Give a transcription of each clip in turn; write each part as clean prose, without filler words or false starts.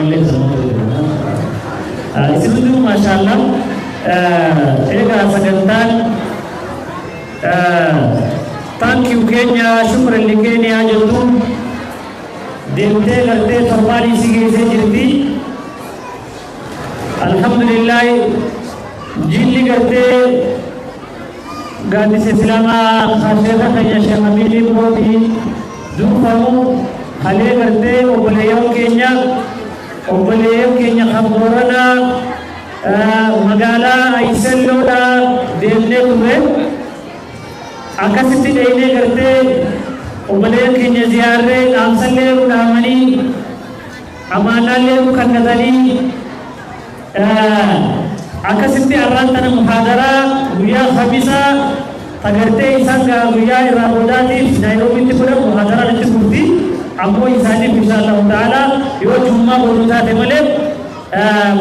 اللي سمعته اسمه ما شاء الله إيجا سجنتان thank you Kenya shukran li Kenya jadum demte garte tharbali sige se jirti alhamdulillah jilli garte gadi se silama khashega kaya shamili bodi dufamu hale garte obaleyo Kenya khamborana magala aiselloda demne tume akasitti deene garte obaleyo Kenya ziyarre amsalle udamani amanalle kannadani akasitti arrantana muhadara guya khamisa tagalte isanga guya iradati Nairobi tipura muhadara natti kurti ammo isani inshallah taala yo jumma bonuta temale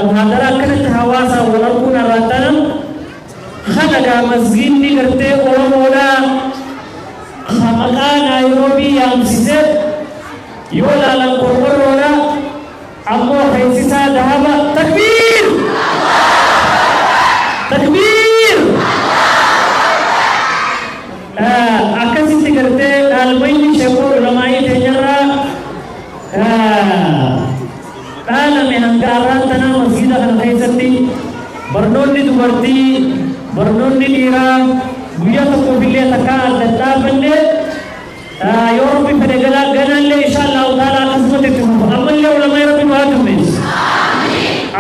muhadara kanat hawasa walakuna arrantana khalaga masjid ni garte oromoda khamaka Nairobi yamsise yo lalan korora ammo khaisisa dahaba takbir akasitti garte albayni shako ulamai tenyara dala mehangara tana masjid kan khaisatti barnonni dubarti barnonni dira guya to bille taka datta bande yo rabbi fadegala ganalle inshallah taala kasmate tumu amalle ulamai rabbi waatume amin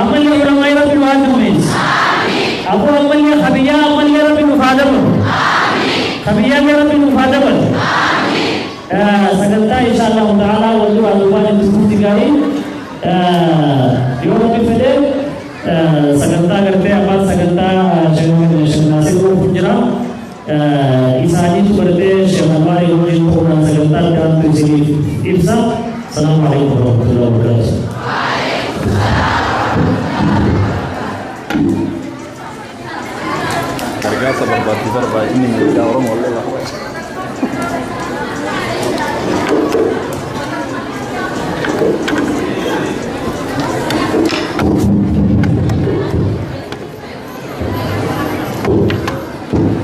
amalle ulamai rabbi waatume amin abu amalle khabiya amalle rabbi mufadama amin khabiya rabbi mufadama amin saganta inshallah taala wallu alwan tuti gari yo rabbi fadel saganta garte apa saganta nasib ko punjara isani berde syamari hoje ko na saganta dan tujini ibsa assalamualaikum warahmatullahi wabarakatuh harga sabar ini ada orang oleh lah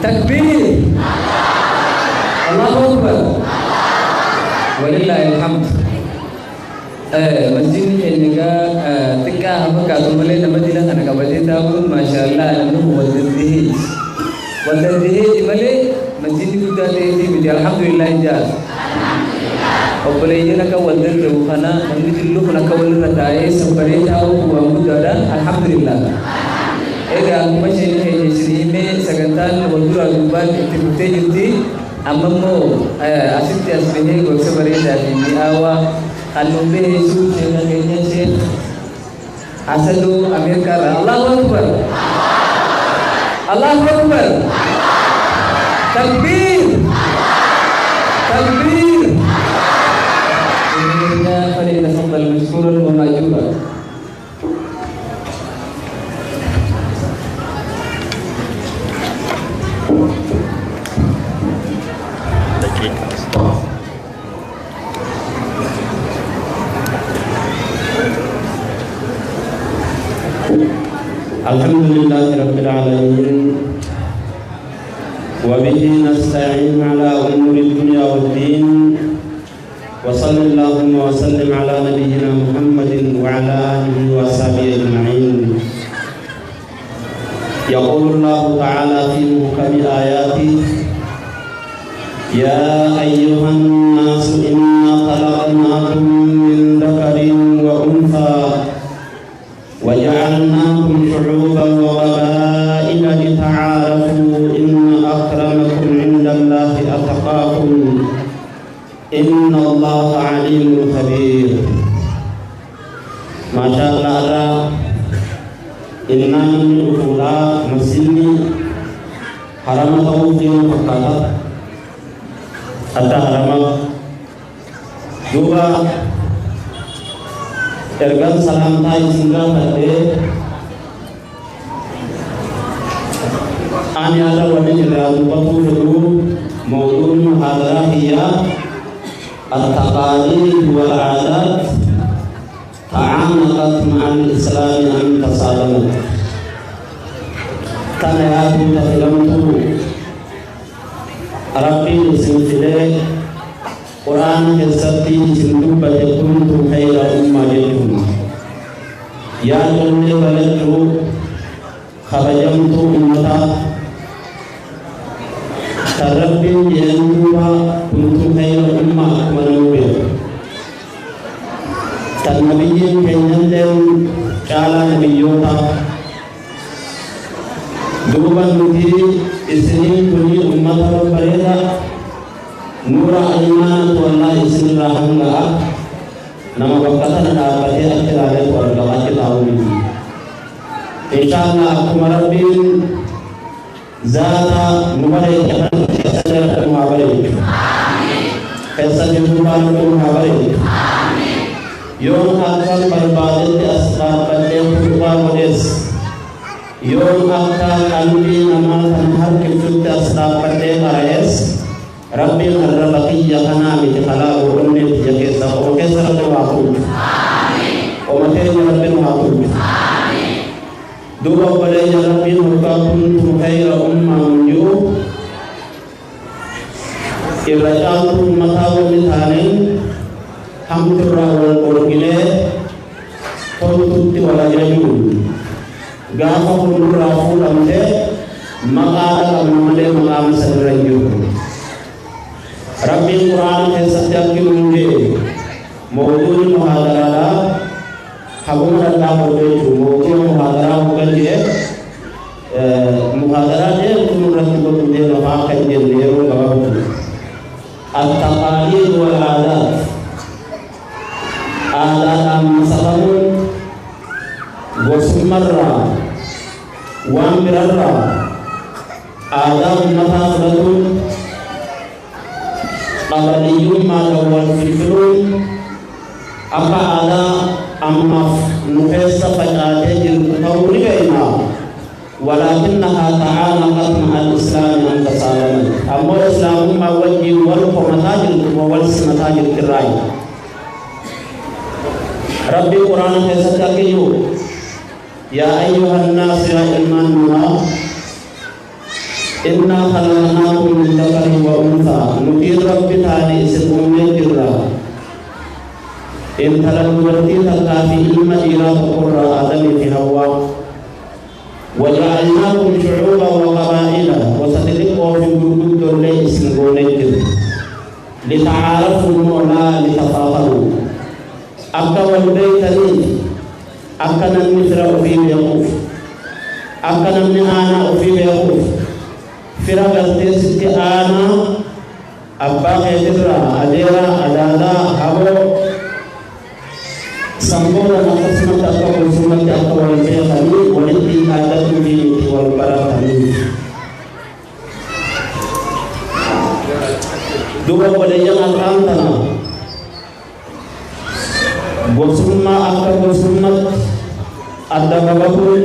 takbir Allahu Akbar walillahi alhamd masjid ni ga tika haba ka tumale na madina kana ka bade ta bu mashallah annu wadadihi male masjid ku da te bi alhamdulillah ja obale yana ka wadar da kana mangi dillu kana ka walna tae sabare ta ku amu da alhamdulillah ega mashe ne shiri me sagantan wadura duban itibute yuti amammo asitti asbehe go sabare da ni awa kanumbe su ce na ganya ce asadu amerika Allahu Akbar Allahu Akbar takbir inna falyatafaddal mashkuran wa majura Alhamdulillah Rabbil Alamin wa bihi nasta'in ala umuri dunya wad din wa sallallahu wa sallim ala nabiyyina Muhammadin wa ala alihi wa sahbihi ajma'in yaqulu Allah ta'ala fi muhkami ayati ya ayyuhan nas inna khalaqnakum min dhakarin wa untha وجعلناكم شعوبا وقبائل لتعارفوا إن أكرمكم عند الله أتقاكم إن الله عليم خبير ما شاء الله إننا من أفولا مسلمي حرمته في مكة حتى حرمه juga ergan salam tay singgah pada ani ada wani jelalu batu dulu maulun muhadarah hiya at-taqalid wal adat تعانقت مع الإسلام أن تصادمت كان يأتي تفلمت ربي سنفلي قرآن كسبتي سندوبة كنتم خير أمة جدكم يا جنة بلدت خرجمت أمتا تربي جنوبا كنتم خير أمة منوبة تنبي كنيندم كالا نبيوتا دوبا نتي إسنين كني أمتا بريدا نورا إيمان والله إسن رحمة nama bakatana dapat akhirnya keluarga laki tahu ini. Insyaallah aku marabbin zata mubarak kan sadar mubarak. Amin. Kesal jumaan mubarak. Amin. Yon akan berbadat asbab pada purba modis. Yon akan albi nama tanhar kifut asbab pada ares. Rabbi al-Rabaqi yakana mithala urunni yakisa o kesara wafu amin o mate rabbi wafu amin duba bale rabbi kuntum khayra ummatin ibrahim matawu mithanin hamdurra wal qurgile kuntutti wala yajun gafa kunura fulamte maqala amale maqam sadraju Rabbi Quran ke setiap kilunge mawdu muhadara habum Allah berdoa mawdu muhadara bukan dia muhadara dia kemudian kita dia lakukan dia leru lalu at-taqalid wal adat masalahun wasmarra wa mirarra adat masalahun Qabaliyun malawal fitrun apa ada ammaf nuhesa fajate jirutawri gaina walakinnaha ta'alaqat ma'al islam an tasalamat amma islamu ma wajhi wal qamatajil wal simatajil kirai Rabbi Quran hasakiyu ya ayyuhan nas ya imanuna Inna khalaqnakum min dhakarin wa untha nutir rabbi ta'ala ismumnya dirra in talal berarti takafi ilma ira qurra adami fi hawa wa ja'alnakum shu'uban wa qaba'ila wa satliqu fi gurud dolle isngone dir li ta'arafu wa la li tafaharu akka wal baytani akka nan misra fi yaquf akka nan ana fi yaquf Firagal tesi ana abba khedra adera adala habo sambora nakasmat akka kusumat akka wal bayani walati adatu bi wal barakani dua yang al-antana gosumma akka gosumat ada babakul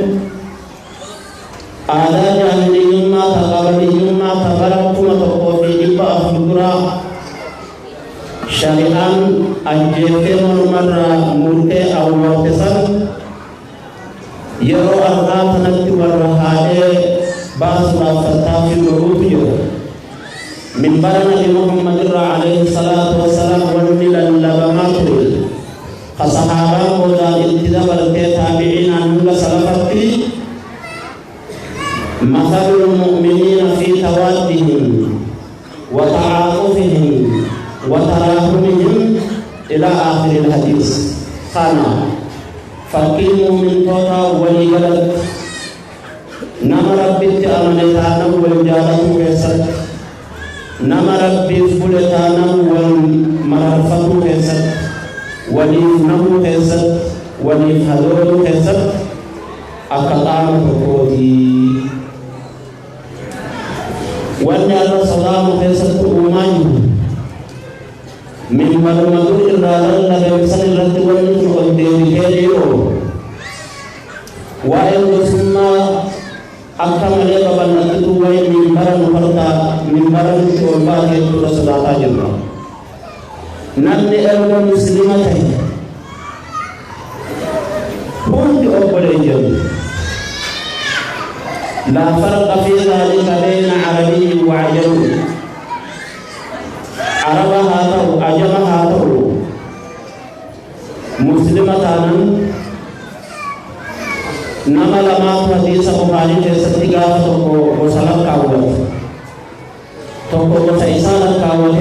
ada jahiliyumma taqabaliyumma tabarakuma taqofi iba afdura syari'an ajete marra murte awwa pesan yaro arra tanati warhade basra fatafi rubiyo min barana li Muhammad alaihi salatu wassalam wa milal labamatu qasahaba wa intida wal tabi'ina nulla salafati مثل المؤمنين في توادهم وتعاطفهم وتراحمهم إلى آخر الحديث قال فالكلم من توتا وليغلط نما ربي تأمنتانا والجالة كيسر نما ربي فلتانا والمرفة كيسر وليفنه كيسر وليفهدوه كيسر أكتام كودي wanda Allah salamu kaisatu umani min malumadu irralan la gamsan ratu wal tuqaddi kayyo wa ayusma akamale baban atu wa min baran farta min baran to ba ke to salata jinna nanni al muslimatai لا فرق في ذلك بين عربي وعجمي عربها تو عجمها تو مسلمة نما لما حديث بخاري تستيقظ تقو وسلام كاوت تقو وسيسان كاوت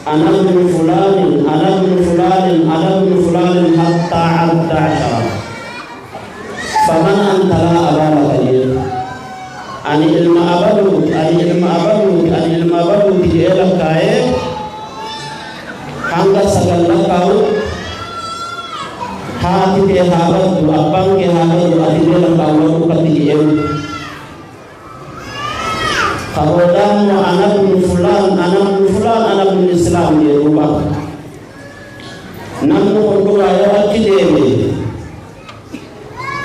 أنا ابن فلان أنا ابن فلان أنا ابن فلان حتى عبد عشرة فمن أنت لا أبا لك أن علم أبدو أن علم أبدو أن علم أبدو تجيلك كاي hangga segala kau hati ke habat tu abang ke habat tu hati dia kau tu kati em kalau dah anak bin Islam dia ubah namu untuk ayat kita ni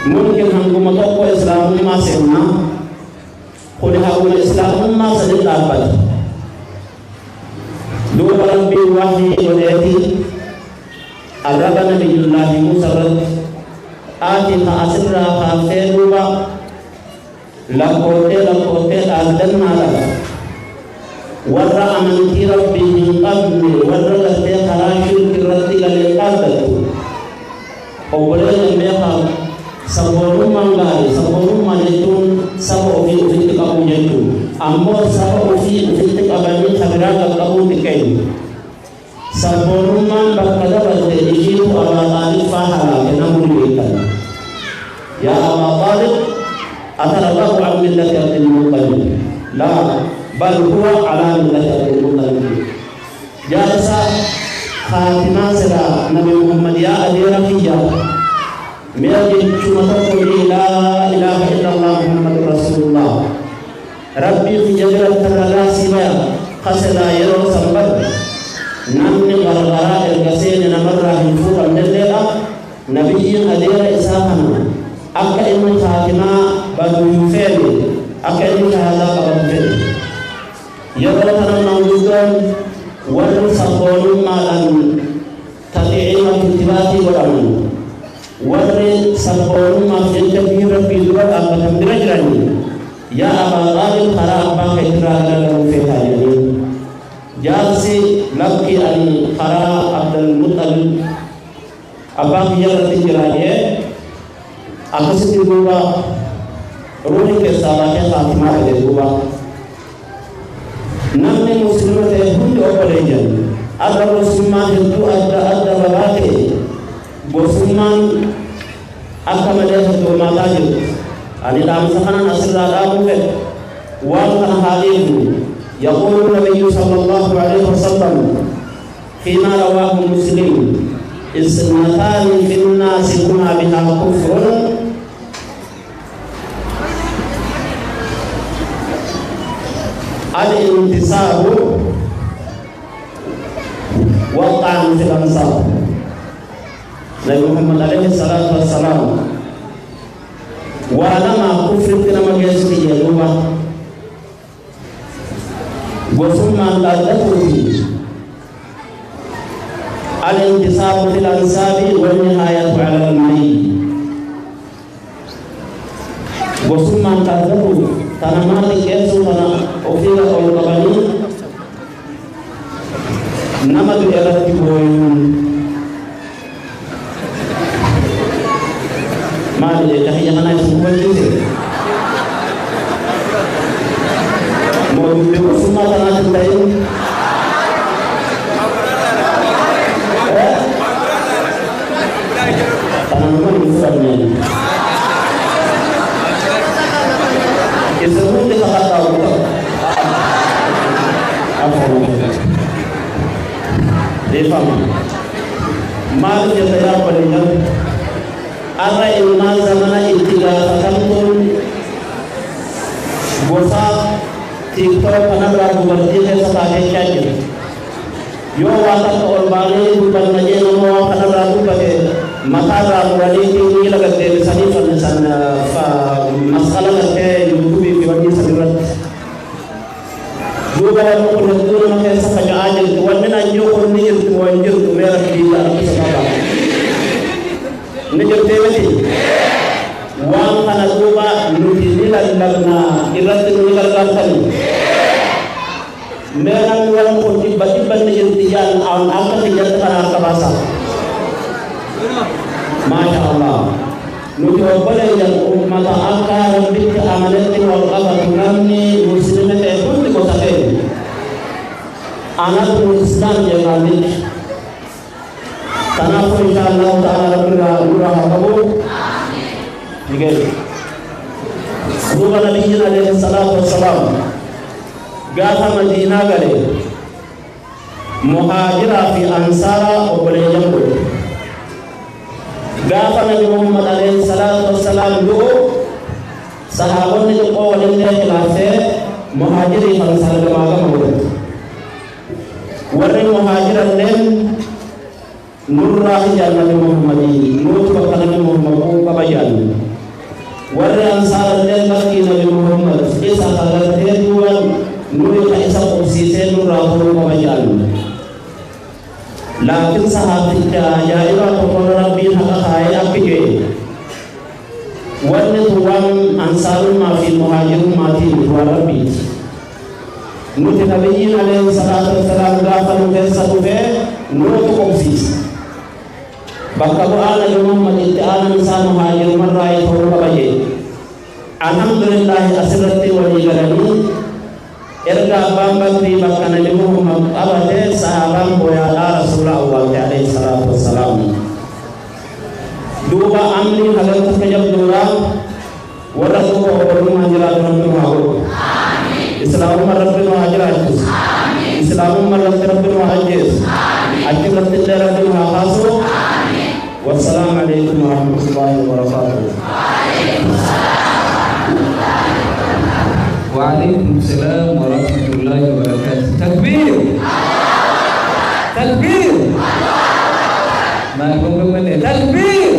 mungkin hanggu matoko Islam masih na kau hanggu Islam masih dapat dua orang biwahi olehti agama Nabi Musa ati asra khafiruba lakote adan mala warra amanti rabbihim qabli warra lati kharashul kirati lilqadatu obole meha sabonu mangai sabonu manetun sabo fi kamu jatu amor sabo fi kabani khabira kamu dikai sabonu man bakada bade ijitu ala talib fahala kenamurikan ya Aba Talib atarallahu an millati Abdul Muttalib la bal huwa ala millati Abdul Muttalib jasa khatimah sira Nabi Muhammad ya adira hija Miyajin cuma takut la ilaha illallah Muhammadur Rasulullah Rabbi fi jadrat terala siwa khasala yaro sambat namni gargara ergasene namarra hifu amdelela nabiyyin adira isahana akka ilmu khatima badu yufeli akka ilmu hada qabfeli yaro tanam nawdudan wal sabonu malan tati'ima tibati wa aman warre sabonu ma jenta bi rabbi dura abatam dirajrani ya Aba Talib khara abba khaira ala fi hayani jalsi lakki an khara Abdul Muttalib abba khiyar tijraye akasi dua runi ke salah khatima de dua namne muslimate hundo kolejan ada musliman itu ada babate Bosuman akan melihat dua mata je. Adi dalam sekanan asal dalam ke, wal kan hadir. Yaqul Nabi sallallahu alaihi wasallam, fima rawahu Muslim, isnatan fil nasi kuna biha kufrun. Al-intisabu wa ta'an fil ansab. Nabi Muhammad alaihi salatu wassalam walama kufri kina magesi ya luba wasumma al-adatuhi al-intisabu fil ansabi wal nihayatu ala al-mayyit wasumma al-adatuhi tanamati kesu tana ofira ol kabani namadu elati boyun Mari dia cahaya mana semua itu. Mau dulu semua tanah cendai. Tanah rumah besarnya. Itu kita tak tahu. Apa itu? Defam. Mari kita ya palingan. Ara ilmu zamana intiga kampun bosa TikTok kana lagu berarti saya pakai saja. Yo wata or bale bukan aja nama kana lagu pakai mata lagu wali tinggi lagu dari sini sana masalah ke YouTube video saluran. Dua orang pun itu namanya sahaja aja tuan mana jauh ni tuan jauh merah di dalam sebab Nijab tewati, wang kana tuba nuti لنا إرتنا لغرتني ميران ورمون تبا نجرتيان عن أكثر نجرتنا كباسا ما شاء الله نتوبل إلى الأمة أكثر بك أمانة والقبر نمني مسلمة كل كتابين أنا الإسلام جمالي تنافر إن شاء الله تعالى ربنا نورا قبول نقول أبو نبينا عليه الصلاة والسلام قال مدينة قال مهاجرة في أنصار وبليجمو قال نبي محمد عليه الصلاة والسلام له صحابون يقول لنا خلافه مهاجرين فانصار جماعة مولد ورن مهاجرا لن نور راح جانا محمد نور بكنا محمد كبيان ورن أنصار لن مكينا محمد إسا خلافه دوان نور كيسا قبسيسه نور راح كبيان لكن صحابتك يا إله تقول ربي هذا خير أبكي ورن توان أنصار ما في مهاجر ما في ربي نوت نبينا عليه الصلاة والسلام دافع نفسه به نوت قبسيس بكبر محمد إتعال إنسان مهاجر مرة يثور بجي الحمد لله أسرتي وليغرني إرجع بامبي بكنا محمد أبدا صحابان بويا رسول الله عليه الصلاة والسلام دوبا أمني حضرت كجب دورا ورسول الله مهاجر ربنا إسلام ربنا وعجرات إسلام ربنا وعجز أجل ربنا وعاصر والسلام عليكم ورحمة الله وبركاته وعليكم السلام ورحمة الله وبركاته تكبير تكبير ما يقول من تكبير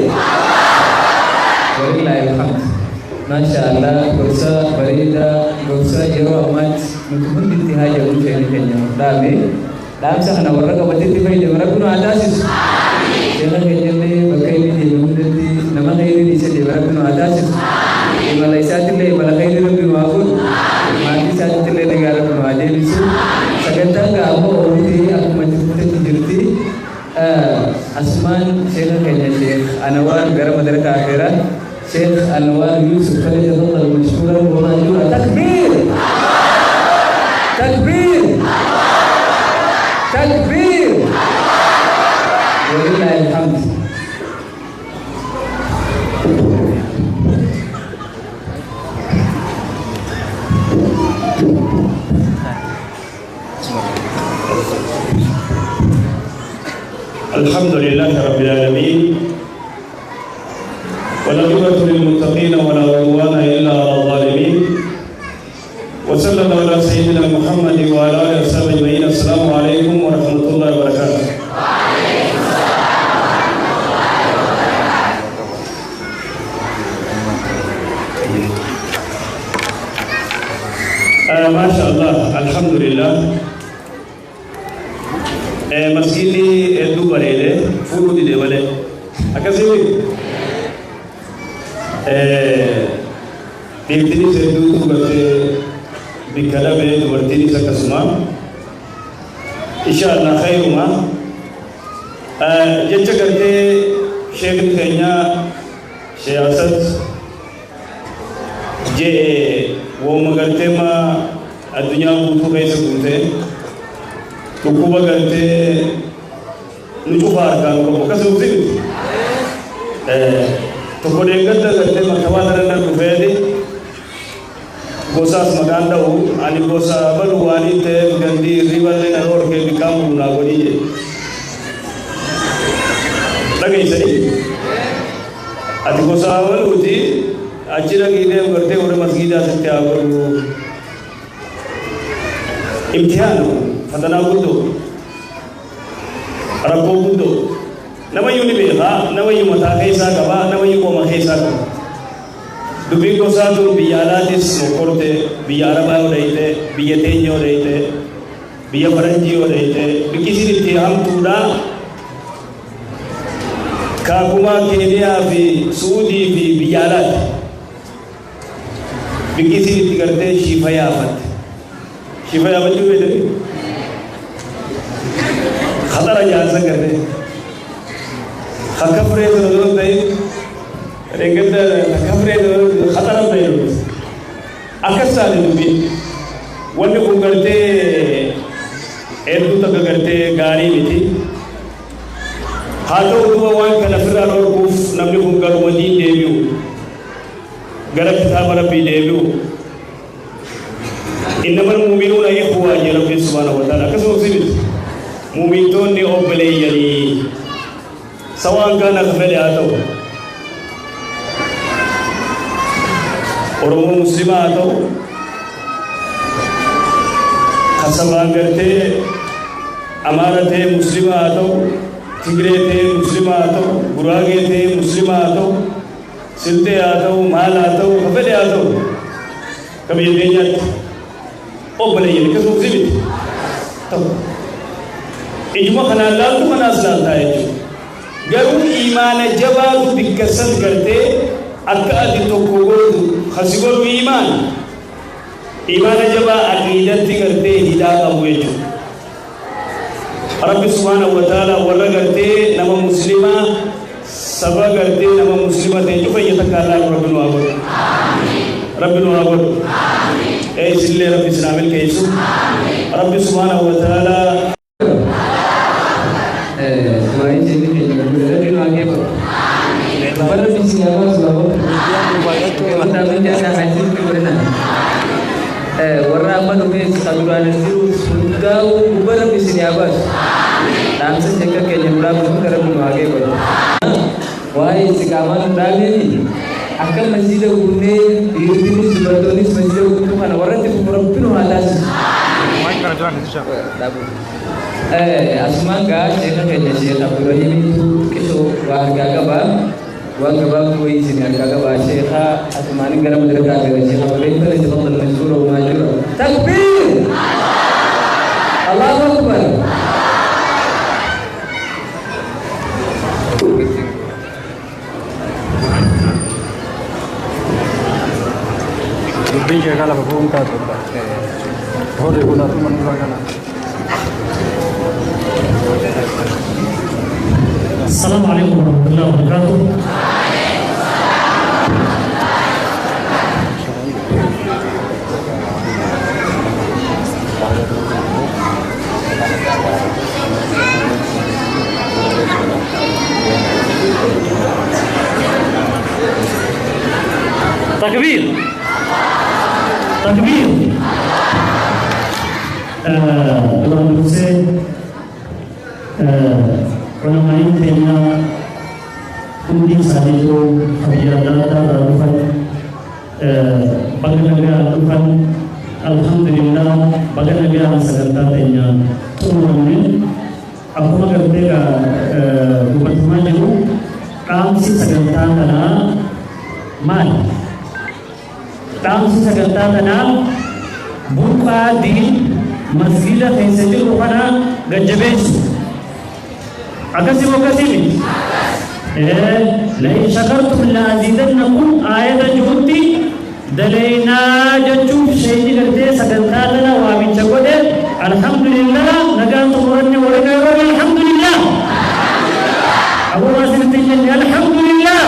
ولله الحمد ما شاء الله قصة بريدة قصة يروى أمات مكمل انتهاء يوم شيء كنيا دام سهنا ورقة بديت في جمرة كنا عداسس جمرة كنيا لي بكيني جمرة دي نما كيني دي سجى جمرة كنا عداسس ملايسات لي بلا كيني ربي واقول مالي سات لي نجار كنا عداسس سكتة كابو أوري aku menjadi terjadi asman شيخ كنيا شيخ أنوار غير مدرسة akhirat شيخ أنوار يوسف فليتفضل مشكورا ومأجورا تكبير تكبير تكبير ولله الحمد الحمد لله رب العالمين والعاقبة للمتقين ولا عدوان إلا على الظالمين وصلى الله على سيدنا محمد وعلى آله وصحبه أجمعين السلام عليكم ورحمة الله وبركاته. وعليكم السلام ورحمة الله وبركاته. ما شاء الله الحمد لله. مسجدي إدو بريدة فوق دي دبلة أكاسيوي ديكتني سيدو تبغى بكلا بيت برتيني سكسما إن شاء الله خير ما جت करके शेख कन्या सियासत जे वो मगरते माँ दुनिया बुद्धू कैसे बुद्धे तो कुबा करते नुचु बार का उनको कैसे उसे तो कोडेंगर करते मखवा तरह कुफेदी गोसास maganda u ani gosa balu wani te gandi riwale na road ke bikamu na godi je lagi sari ati gosa balu ti ajira gide करते और मस्जिद आते आगो इम्तिहान फतना गुदो रब्बो गुदो नवयु नि बेहा नवयु मता कैसा गवा नवयु को महेसा दुबी को साथ बियाला दिस मोकोरते बियारा बायो रहते बियतेन्यो रहते बिया फरंजियो रहते किसी रीति हम पूरा काकुमा केनिया भी सूदी भी बियाला بكيسي تقرتي شفايا فت شفايا بجو بيدري خطر جالسة کرتے خکفرے ضرورت ہے رنگت خکفرے خطر ہے اکثر سال بھی ون کو کرتے ایرو تک کرتے گاڑی میں تھی ہاتھوں دو وان کا نفر اور کوف نبی کو کر ودی دیو گرب کتاب ربی دیو انما المؤمنون اخوة يا رب سبحانه وتعالى كسو سيد مؤمنون أوبلي يعني سواء كان غفل آتو أو مسلم آتو خسبان کرتے امارت مسلم آتو تگرے تھے مسلم آتو براغے تھے مسلم آتو سلتے آتو مال آتو غفل آتو کبھی یہ نہیں أوبلي يعني كسو سيد تو إجماع خنا لا تو خنا أصلاً تايج غيرون إيمان جبال بكسر کرتے أكاد توقول خسيقول إيمان جبال عقيدة کرتے هداية أبويجو رب سبحانه وتعالى ورّا کرتے نما مسلمة سبا کرتے نما مسلمة تيجو فيتكالله رب الوابر رب الوابر أي سلّي رب السلام الكيسو رب سبحانه وتعالى Selain jadi kita berada lagi apa? Pada sisi apa sebab? Kita menjadi hasil kebenaran. Warna apa tu? Saluran itu sudah ubah sisi apa? Langsung jika kita berada berada lagi apa? Wahai sekawan lagi ni, akan masjid gune ini sebetulnya masjid gune mana orang tu berapa atas. Asmangga Syekh kayaknya Syekh Abdul Rahim itu kisah warga koi sini warga Syekh Asmani garam derga Syekh Abdul Rahim itu sebab masyhur wa majur. Takbir! Allahu Akbar. Lebih jaga lah berpunca tu. Oh, regular tu mana kan? Assalamualaikum warahmatullahi wabarakatuh. Takbir. Takbir. Tuan Hussein kalau main tena kundi sahaja itu biar data rafan bagaimana rafan alhamdulillah bagaimana segala tanya turunnya aku mengerti gubernur itu kami segala tanya mal kami segala tanya buka di masjid yang mana gajabes أكسب لئن شكرتم لأزيدنكم آية جهودي دلينا جتشوف شيء करते सकलताना वाबी चकोदे अल्हम्दुलिल्लाह नगान तुमरने वरने वरने अल्हम्दुलिल्लाह अबू वासिल तिजन अल्हम्दुलिल्लाह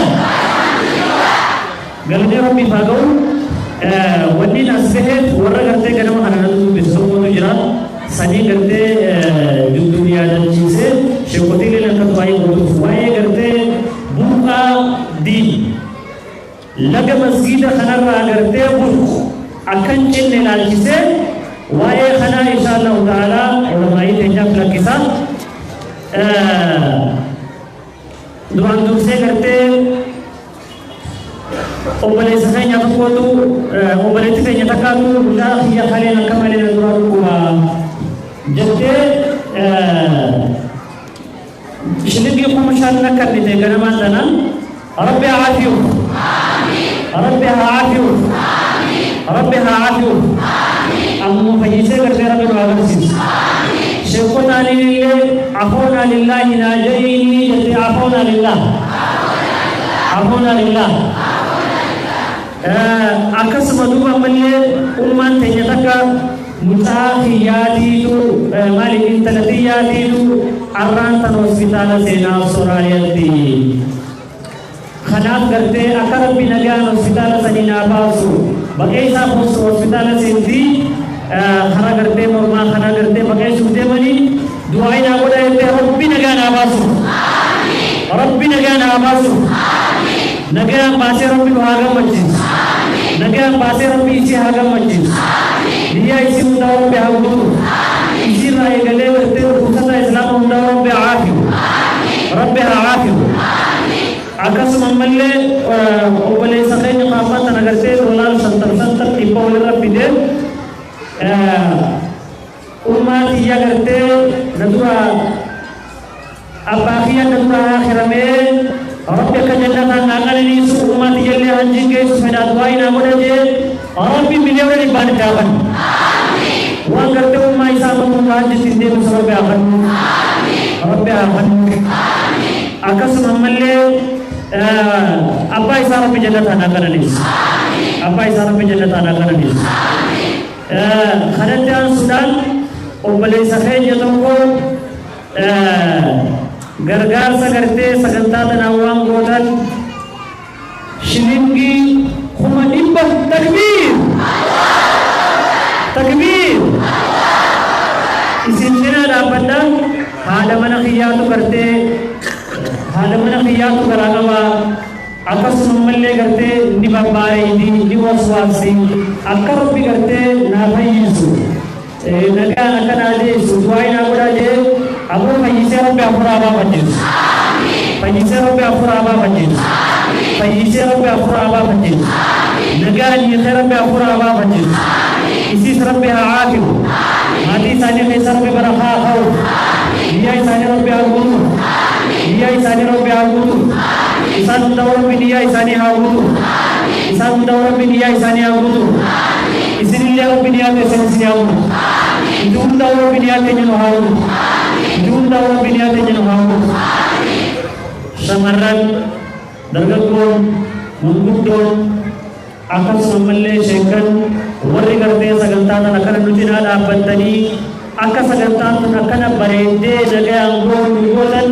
गलने रबी भागो वन्नी नसबे वरने करते कदम हनन बिसोमो तुजरा सनी करते दुनिया जंजी से शेखोती ले लखत वाई वाई करते बुका दी लग मस्जिद खना रहा करते बुक अखन चिन ले लाल से वाई खना इंशाअल्लाह ताला और वाई तेजा प्लग के साथ दुआन दूसरे करते ओबले सखाया तो तो ओबले तिकanya takatu la hiya khalina kamalina duan kuwa जैसे इसलिए भी को मशाल न करने देगा ना मानना रब्बे आफियो रब्बे आफियो रब्बे आफियो अम्मू फजीसे करते रब्बे वागसिन शेखोना लिल्ले अफोना लिल्लाहि नाजयनी जैसे अफोना लिल्लाह akkasuma duuba ammallee ummaan teenya takka mucaa kiyyaatiitu maali intala kiyyaatiitu arraan tan hospitaala seenaa Soraaliyaatti. Kanaaf gartee akka rabbi nagaan hospitaala sanii naa baasu baqee isaa hospitaala seentii karaa gartee mormaa karaa gartee baqee suuf deemanii du'aa naa godha jettee rabbi nagaa naa baasu. Rabbi nagaa naa baasu. Nagaan baasee rabbi nu haa gammachiisu. Nagaan baasee rabbi isii haa gammachiisu. Biyya isii hundaa rabbi haa guutu. Isii irraa eegalee gartee dhukkubsata islaama hundaa rabbi haa caafisu. Rabbi haa caafisu. Akkasuma ammallee obboleessa keenya qaafatan agartee dolaar santar dhibba walirra fidee ummaa xiyya gartee na dura abbaa kiyya na dura hiramee rabbi akka jannataan naa qananiisu ummaa xiyyallee hanjiin geessu fedhaa du'aa inaa godha jee rabbi miliyoona dhibbaan itti hafan waan gartee ummaa isaa mamuun hanjitti hin deebisu rabbi hafannu rabbi hafannu akkasuma ammallee abbaa isaa rabbi jannataan haa qananiisu abbaa isaa rabbi jannataan haa qananiisu kanatti aansuudhaan obboleessa keenya tokko gargaarsa gartee sagantaa tanaa waan gootan shilingii 100 takbiir isin cinaa dhaabbadha haadha mana kiyyaatu gartee haadha mana kiyyaatu garaa qabaa akkasuma mallee gartee ni babbaa'eeti ni waswaasi akka rabbi gartee naa fayyisu nagaan akka naa deessu du'aa naa godhaa jee aboo fayyisee rabbi hafuuraa baafachiisu fayyisee rabbi hafuuraa baafachiisu fayyisee rabbi hafuuraa baafachiisu nagaan hiikee rabbi hafuuraa baafachiisu isiis rabbi haa caafisu maatii isaanii keessa rabbi barakaa haa ta'u biyyaa isaanii rabbi haa guutu biyyaa isaanii rabbi haa guutu isaan hundaa rabbi niyyaa isaanii haa guutu isaan hundaa rabbi niyyaa isaanii haa guutu isinillee rabbi niyyaa keessan isin haa guutu isin hundaa rabbi niyyaa keenya nu haa guutu isin hundaa rabbi niyyaa keenya nu haa guutu shamarran dargaggoon manguddoon akkasuma mallee sheekan warri gartee sagantaa kana kana nu cinaa dhaabbattanii akka sagantaan kun akkana bareeddee nagaan goonu gootan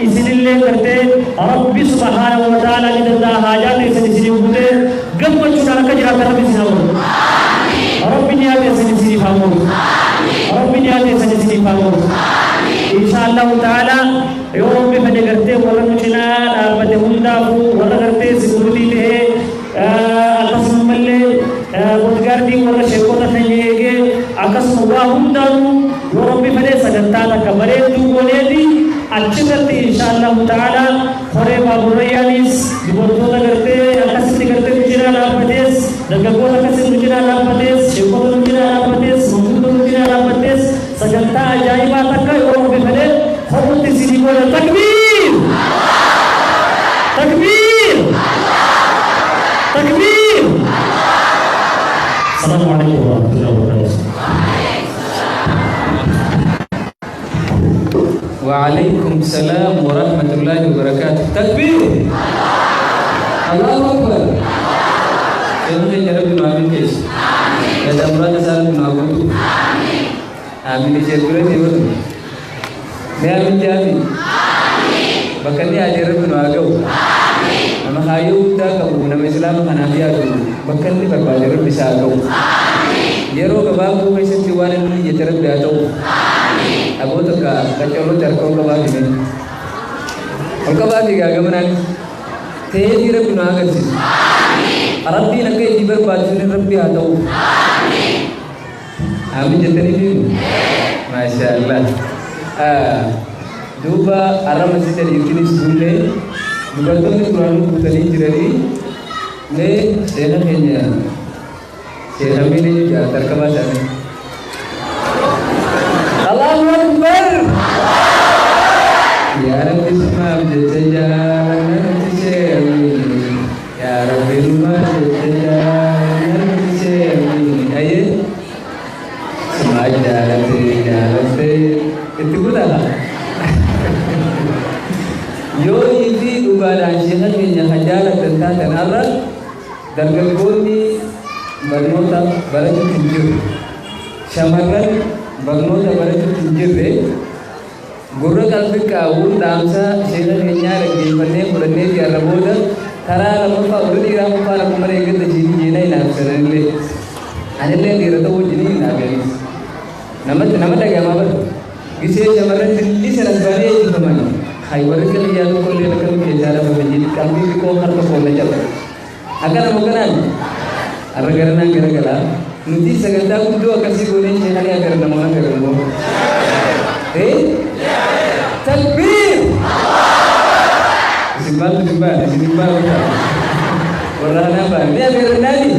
isinillee gartee rabbi subhaanahu wa ta'ala ni danda'a haajaa keessan isinii guutee gammachuudhaan akka jiraatan rabbi isin haa godhu rabbi ni haa keessan isiniif haa godhu rabbi ni haa keessan isiniif haa godhu inshaallahu ta'ala yoo rabbi fedhe gartee warra nu cinaa dhaabbate hundaafuu warra gartee sigurutii ta'ee akkasuma mallee boodgaardii warra sheekota keenya eegee akkasuma waa hundaanuu yoo rabbi fedhe sagantaa takka bareedduu gooneeti achirratti inshaallahu ta'ala horee baaburrayyaanis dubartoota gartee akkasitti gartee nu cinaa dhaabbatees dargaggoota akkasitti nu cinaa dhaabbatees sheekota nu cinaa dhaabbatees manguddoota nu cinaa dhaabbatees sagantaa ajaa'ibaa takka yoo rabbi fedhe horutti isinii goonan takbiir takbiir takbiir السلام عليكم ورحمة الله وبركاته. وعليكم السلام ورحمة الله وبركاته. تكبير. الله أكبر. Semoga jadi bin Amin kes. Ya damran asal bin Amin. Amin diceritakan dia betul. Dia Amin jadi. Bahkan dia ajar bin Agau. Nama kayu dah kau nama Islam Hanafi aku. Bahkan dia berbajar bisa Agau. Dia roh kebagu macam ciuman ini dia terus dia tahu. Aku tu kacau terkau kebagu ni. Kalau kebagu gak mana ni? Teh dia bin Agar sih. Rabbi nak ini berbaju ni Rabbi atau Amin jadi ni, Masya Allah. Dua arah masih jadi ini sebule, dua tu ni Quran puteri jadi, ni saya hanya saya Amin ini juga terkebasan. Allahu Akbar. Ya Rabbi semua berjaya, Ya Rabbi rumah berjaya, ayat semua jalan itu pula lah. Yo ini ubah dan syihat yang hajar tentang Allah dargaggoonni barnoota barachuutti hin jirre shamarran barnoota barachuutti hin jirre gurra qalbii qaawuun dhaamsa sheeka keenyaa dhaggeeffannee fudhannee jaarra booda karaa lammaffaa warri dhiiraa muffaa lakkuma eeggata jiini jeenaa hinaafsanillee anillee dhiira ta'uu wajjin hinaafanii nama dhagamaa bara gisee shamarran dilli sanas baanee eebbifaman hay warri qaliyyaa tokkollee akka keessaa dhabame jedhi qalbii xiqqoo harka foonna jala akkana mokanaan arra garanaan garagalaa nuti sagantaa guddoo akkasii goonee sheekanii agar namoota garagamoo takbir Simbal warna apa? Dia bernadi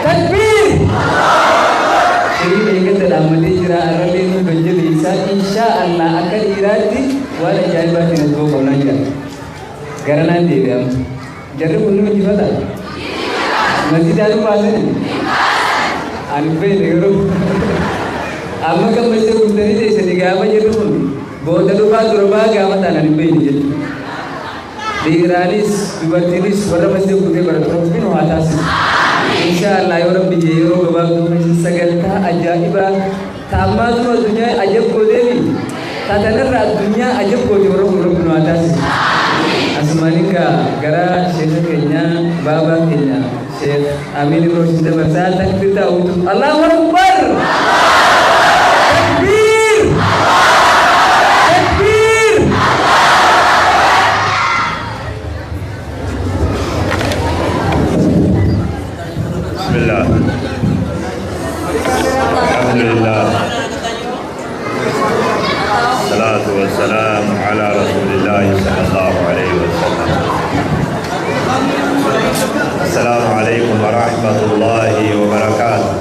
takbir. Jadi ingat dalam mati jira aralinu menjadi insya Allah akan irati wala jaibat dengan dua konanya. Karena dia jadi pun menjadi masih dalam pasal anpe negro. Amma kan masih berdiri di sini gama jadi pun. Bodoh lupa turba gama tanah anpe jadi. Diranis dubartinis warra masjid kutee barattoonni waa taasisu. Inshallah yoo rabbi yeroo gabaabduu sagantaa ajaa'ibaa taammaatuma addunyaa ajab gooteeni taatanirra addunyaa ajab goote warra rabbi waa taasisu. Asumanika gara sheekha keenya baabaa keenya sheekh Amin Roshid dabarsaa takbir ta'uutu Allahu Akbar. Takbir. Alhamdulillah. Salatu wassalam ala Rasulillah sallallahu alaihi wasallam. Assalamualaikum warahmatullahi wabarakatuh.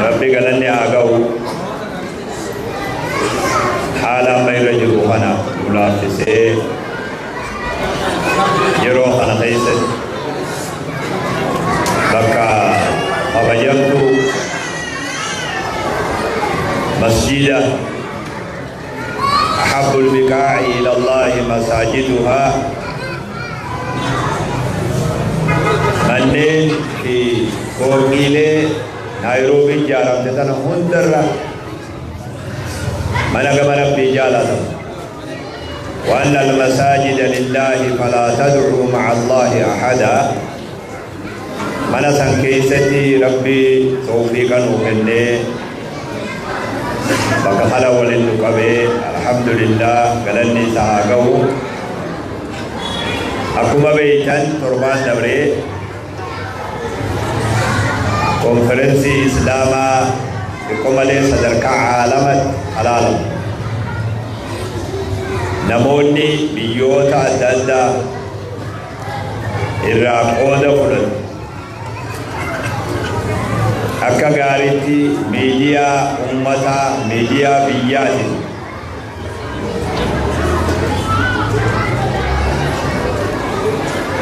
Rabbi galanni agau hala mai rajul khana ulafise yeroo kana keessa bakka abajamtu masjida ahabbul biqa'i ila Allah masajiduha manneen fi kookiilee Nairobi jaaramte tana hundarra mana gama rabbii jaalatamu وأن المساجد لله فلا تدعوا مع الله أحدا من سنكيستي ربي توفيقا وكني بكخلا وللقبي الحمد لله قالني سهاقو أكما بيتان تربان دبري konferensi Islama Komale sadarkaa alamat alalam namoonni biyyoota adda addaa irraa qooda fudhatu akka gaariitti miidiyaa ummataa miidiyaa biyyaatiin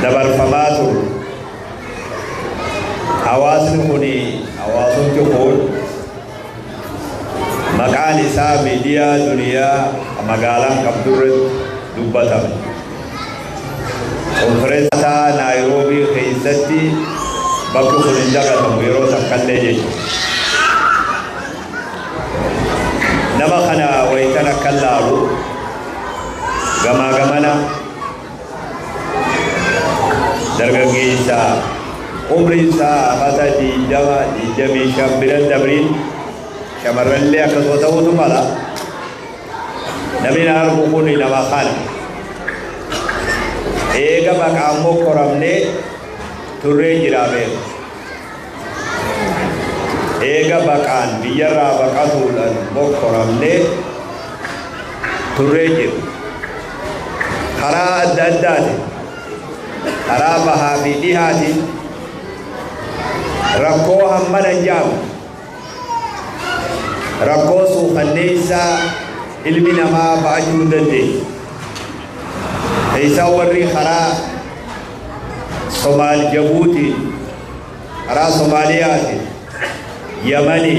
dabarfamaa ture hawaasni kuni hawaasumti kun maqaan isaa miidiyaa duniyaa magaalaan qabdurratti dubbatame konferensaa Naayiroobii keessatti bakki kun hin dagatamu yeroo takkallee jechuudha. Nama kana wayitana kan laalu gamaa gamana dargaggeessa umri isaa afata diidamii shambiran dabriin shamarrallee akkasuma ta'uutu mala namni argu kun nama kana eega maqaan mokkoramnee turree jiraameera eega maqaan biyyarraa baqatuudhaan mokkoramnee turree jiru karaa adda addaatiin karaa bahaa fi dhihaatiin rakkoo hammana jaamu rakkoo suukanneessaa ilmi namaa ba'achuu dandeenya. Isaa warri karaa Somaal Jabuuti, karaa Somaaliyaati, Yamani,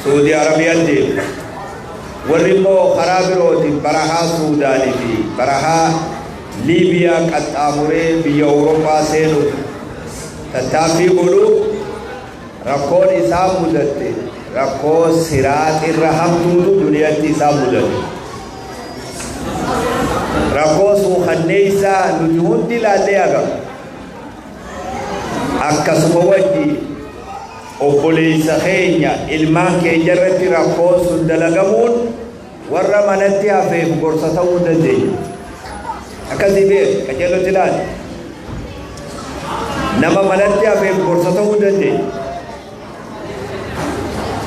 Saudi Arabiyaatti, ورمو خرابروتي برها سوداني في برها ليبيا قد أمري بأوروبا سينو تتافي قلو ركون إسام مدتي ركون سرات الرحم تودو دنيا إسام مدتي ركون سوخنيسا نجهون دي لالياغا أكسب وجي أقولي سخينيا إلمان كي جرتي ركون سندلغمون ورّا منتي أفيف قرصة وددي أكذبه كجلو تلال نما منتي أفيف قرصة وددي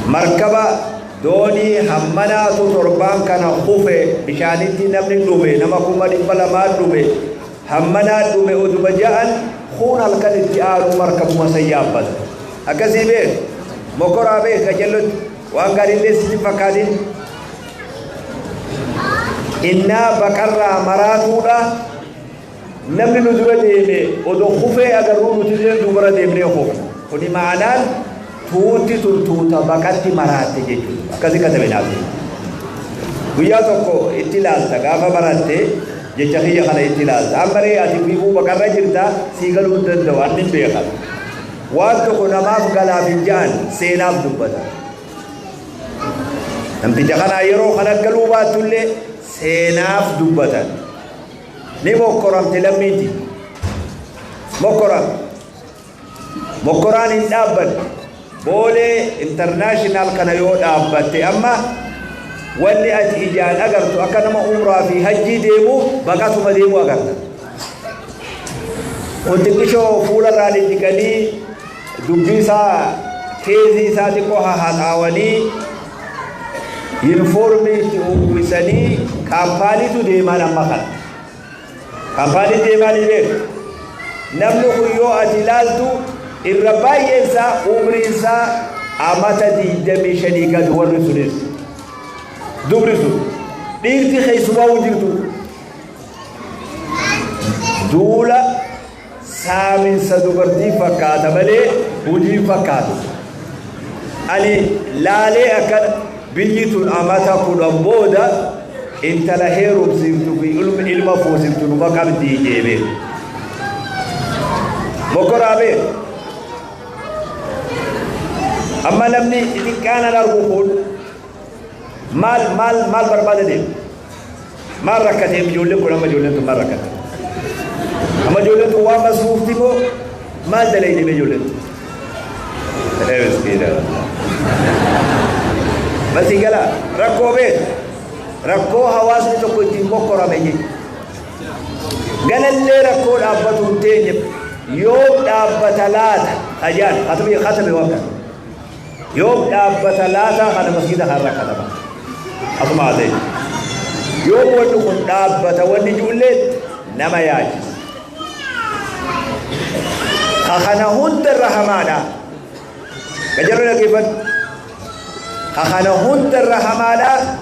مركبة دوني همنا تربان كان خوفه بشانتي نمني دوبه نما كوما دبلا ما دوبه همنا دوبه ودبجان خون الكل مركب مسيابد أكذبه مكرابه كجلو وانغاري لسي فكادين إنا بكرة مراتودا نمني نزوله ديمه ودو خوفه أگر رو نتيجة دوباره ديمه خوف كوني معناه توتي توتا بكاتي مراتي جيجو كذي كذا بنابي ويا توكو إتلال تغافا مراتي جيجاهي خلا إتلال أمري أتي بيبو بكرة جرتا سيغل ودن دوان نبيخل واتوكو نماف غلا بنجان سيناب دوبتا نمتي جخنا يرو خلا قلوبات تولي سيناف دوبتا نمو قرام تلميتي مقران إندابن بولي انترناشنال كان يود أبتي أما واللي أتيجان أجرت أكنما عمره في حجي ديمو بقى ثم ديمو أجرت وتكشوا فولا رالي تكلي دبيسا كيزي ساتكوها هتعوني ينفورمي ويسني كامباني تو ديما نمخل كامباني ديما ليه نملك يو أتلالتو الرباي إنسا أمريسا أماتا دي دمي شنيكا دوار رسوليس دوبرسو ديرتي خيسوا وجرتو دولا سامن سدوبرتي فكاتا ملي وجي فكاتو أني لالي أكل بيجيتو أماتا كولامبودا انت لهيرو بسيبتو في علم فوسيبتو نبقى بدي جيبه مقرابه أما نمني إذا كان الأربعون مال برباد دين مال ركعتين جولة كلام جولة مال ركعتين أما جولة هو مصروف تيمو مال دليل دين جولة بس كده بس يقلا ركو حواس نتو كل تيمو كرامه يجي قال اللي ركو الأبطون تيجي يوم أبطالات أجان خاتمي وقت يوم أبطالاتا هذا مسجد حرك هذا أسمع ذي يوم ونكون أبطا ونجولد نما ياج خخنا هند الرحمانا كجرنا كيف خخنا هند الرحمانا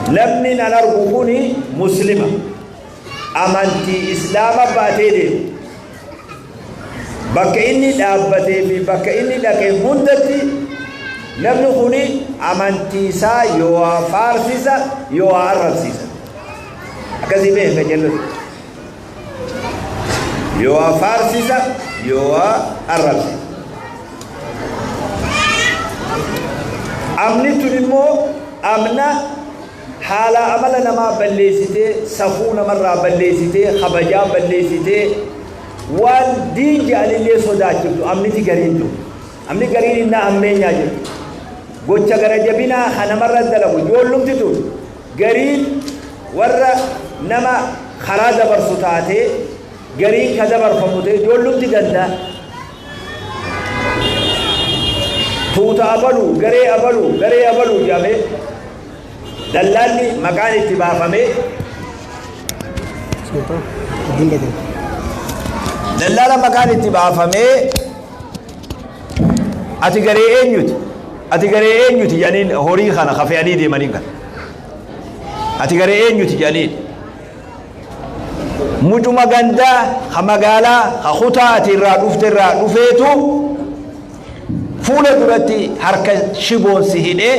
نبني نرغبوني مسلمة أمانتي إسلام باتيدي bakka inni dhaabbatee fi bakka inni dhaqee hundatti namni kuni amantiisaa yoo faarsisa yoo arrabsiisa akkasii beeka jennuti yoo faarsisa yoo arrabsiisa amni tun immoo amna haala amala namaa balleessitee safuu namarraa balleessitee kabajaa balleessitee وان دين جالي لي صدا جبتو أمني تقرين تو أمني قرين إننا أمين ياجب قوتش قرجبنا خانا مرة دلقو جولهم تتو قرين ورّا نما خراج برسطاتي قرين كذا برفموتي جولهم تقندا توتا أبلو قري أبلو جابي دلالي مكان اتبافمي دلالا مكان اتبافمي ati garee eenyuti janiin horii kana kafeanii deemanii kan ati garee eenyuti janiin mucuma gandaa ha magaalaa ha kutaa ati irraa dhufeetu fuula duratti harka shiboon si hidhee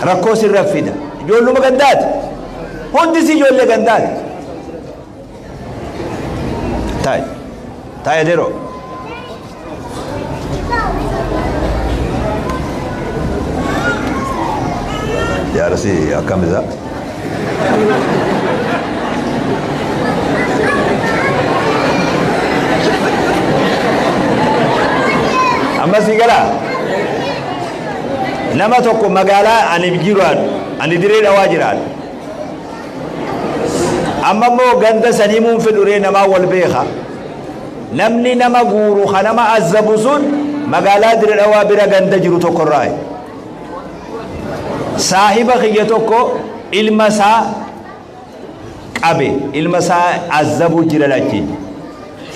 rakkoo sirra fida ijoolluma gandaati hundisi ijoollee gandaati taa'e deroo jaarsi akkamiza amma si gala nama tokko magaalaa ani jiraan ani diree dhawaa jiraan amma immoo ganda saniimuun fedhuree namaa wal beeka namni nama guuru kanama azzabu sun magaalaa diree dhawaa bira ganda jiru tokkorraa saahiba kiyya tokko ilma isaa qabe ilma isaa azzabu jira lachi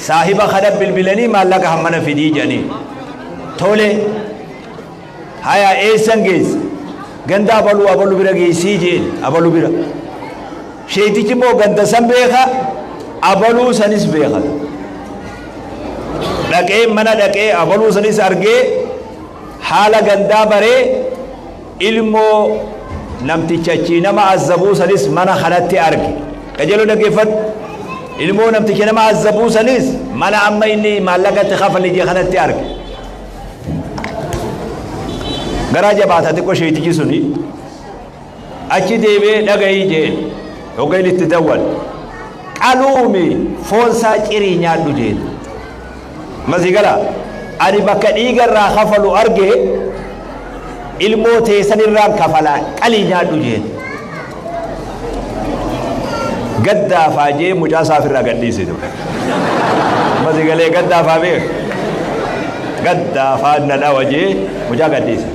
saahiba kana bilbilanii maallaqa hammana fidii jedhanii tole haya eessan geesse ganda abalu bira geessii jeen abalu bira sheetichi immoo ganda san beeka abaluu sanis beeka dhaqee mana dhaqee abaluu sanis argee haala gandaa baree ilmoo namtichachi nama azzabuu sanis mana kanatti arge qajeeloo dhaggeeffadhu ilmoo namticha nama azzabuu sanis mana amma inni maallaqatti kafalli jee kanatti arge garaa jabaata xiqqoo sheetichi suni achi deebee dhagayii jeen hoggaan itti dawwal qaluumi foonsaa cirii nyaadhu jeen masigala ani bakka dhiigarraa kafalu arge ilmoo teessanirraan kafalaa qalii nyaadhu jeen gaddaafaa jee mucaa isaafirraa gadhiisitu masigalee gaddaafaa beek gaddaafaa nadhawa jee mucaa gadhiisa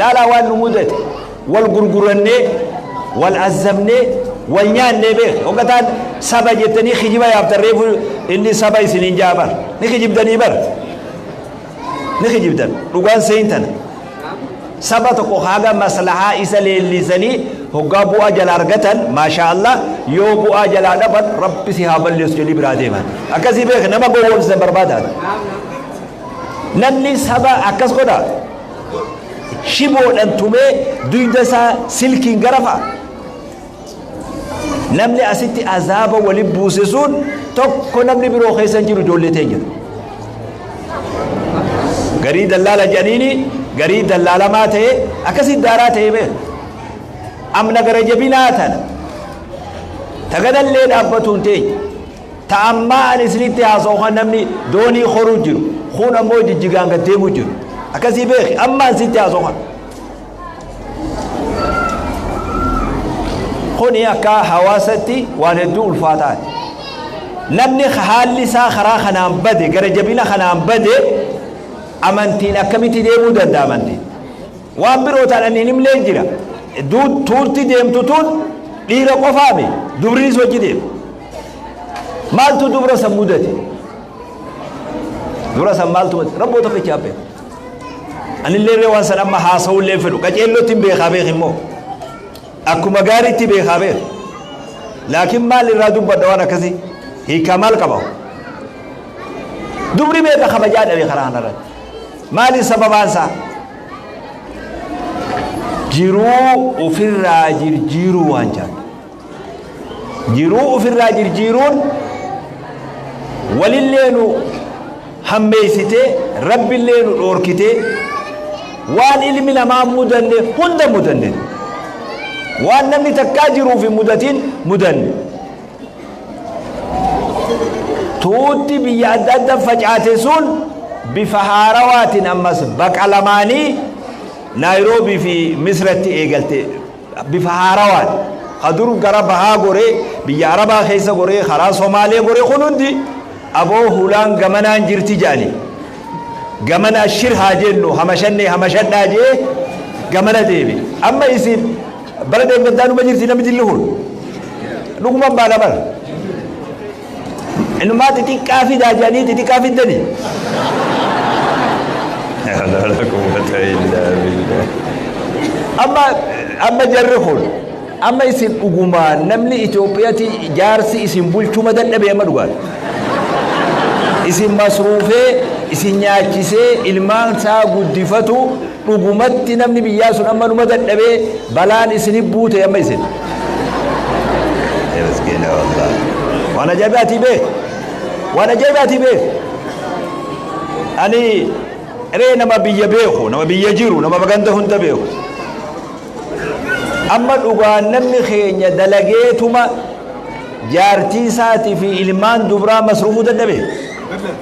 laalaa waan nu mudate wal gurgurannee wal azzabnee wal nyaannee beek hoggataan saba jettanii kijiba yaaftarreefu inni saba isiniin jaabar ni kijibdanii bar ni kijibdan dhugaan seentana saba tokko haga maslahaa isa leellisanii hoggaa bu'aa jala argatan maasha Allah yoo bu'aa jala dhaban rabbi si haa balleessu jedhii biraa deeman akkasii beek nama gowwoomsisan barbaadan namni saba akkas godha shiboodhaan tumee duyda isaa silkiin garafa namni asitti azaaba wali buuse sun tokko namni biroo keessan jiru ijoollee teenya garii dallaala jedhaniini garii dallaalamaa ta'e akkasii daaraa ta'e beek amna gara jabinaa tana tagadallee dhaabbatuun teenya ta'ammaa ani isinitti haasa'u namni doonii horuu jiru kun ammoo jijjigaan gad deemuu jiru akkasii beek amma ansitti haasa'u kuni akka hawaasatti waan hedduu ulfaataati namni haalli isaa karaa kanaan bade gara jabina kanaan bade amantiin akkamitti deemuu danda'a amantiin waan biroo taadhaan hin himlee jira tuurti deemtu tun dhiira qofaame dubriis hojii deemu maaltu dubra san mudate dubra san maaltu mudate rabboo tokkicha abbe anillee waan san amma haasa'ullee fedhu qaceellootti beekaa beek immoo akkuma gaariitti beekaa beek laakiin maal irraa dubbadha waan akkasii hiikaa maal qaba dubri beeka kabajaa dhabe karaa kanarratti maali sababaan isaa jiruu ofirraa jirjiiruu waan jaatu jiruu ofirraa jirjiiruun walillee nu hammeessitee rabbillee nu dhoorkitee waan ilmi namaa mudanne hunda mudanne waan namni takkaa jiruuf hin mudatin mudanne tuutti biyya adda adda facaate sun bifa haarawaatiin ammas baqalamaanii naayiroobii fi misratti eegalte bifa haarawaan hadur gara bahaa goree biyya arabaa keessa goree karaa somaalee goree kun hundi aboo hulaan gamanaan jirti jaani gamana ashir haa jennu hamashadhaa jee gamana deebi amma isin bara deeggaddaanuma jirti namni dilli hun dhuguman baana bara inumaa xixiqqaa fidaa jaanii xixiqqaa fiddanii لا قوة إلا بالله أما جرخون أما اسم أقومان نملي إثيوبياتي جارسي اسم بولتو مدن نبي أما دوغان اسم مصروفي isin nyaachisee ilmaan isaa guddifatu dhugumatti namni biyyaa sun amma numa dadhabee balaan isin buute amma isin waan ajaa'ibaati beek ani ree nama biyya beeku nama biyya jiru nama baganda hunda beeku amma dhugaan namni keenya dalageetuma jaartii isaatii fi ilmaan dubraa masruufuu dadhabe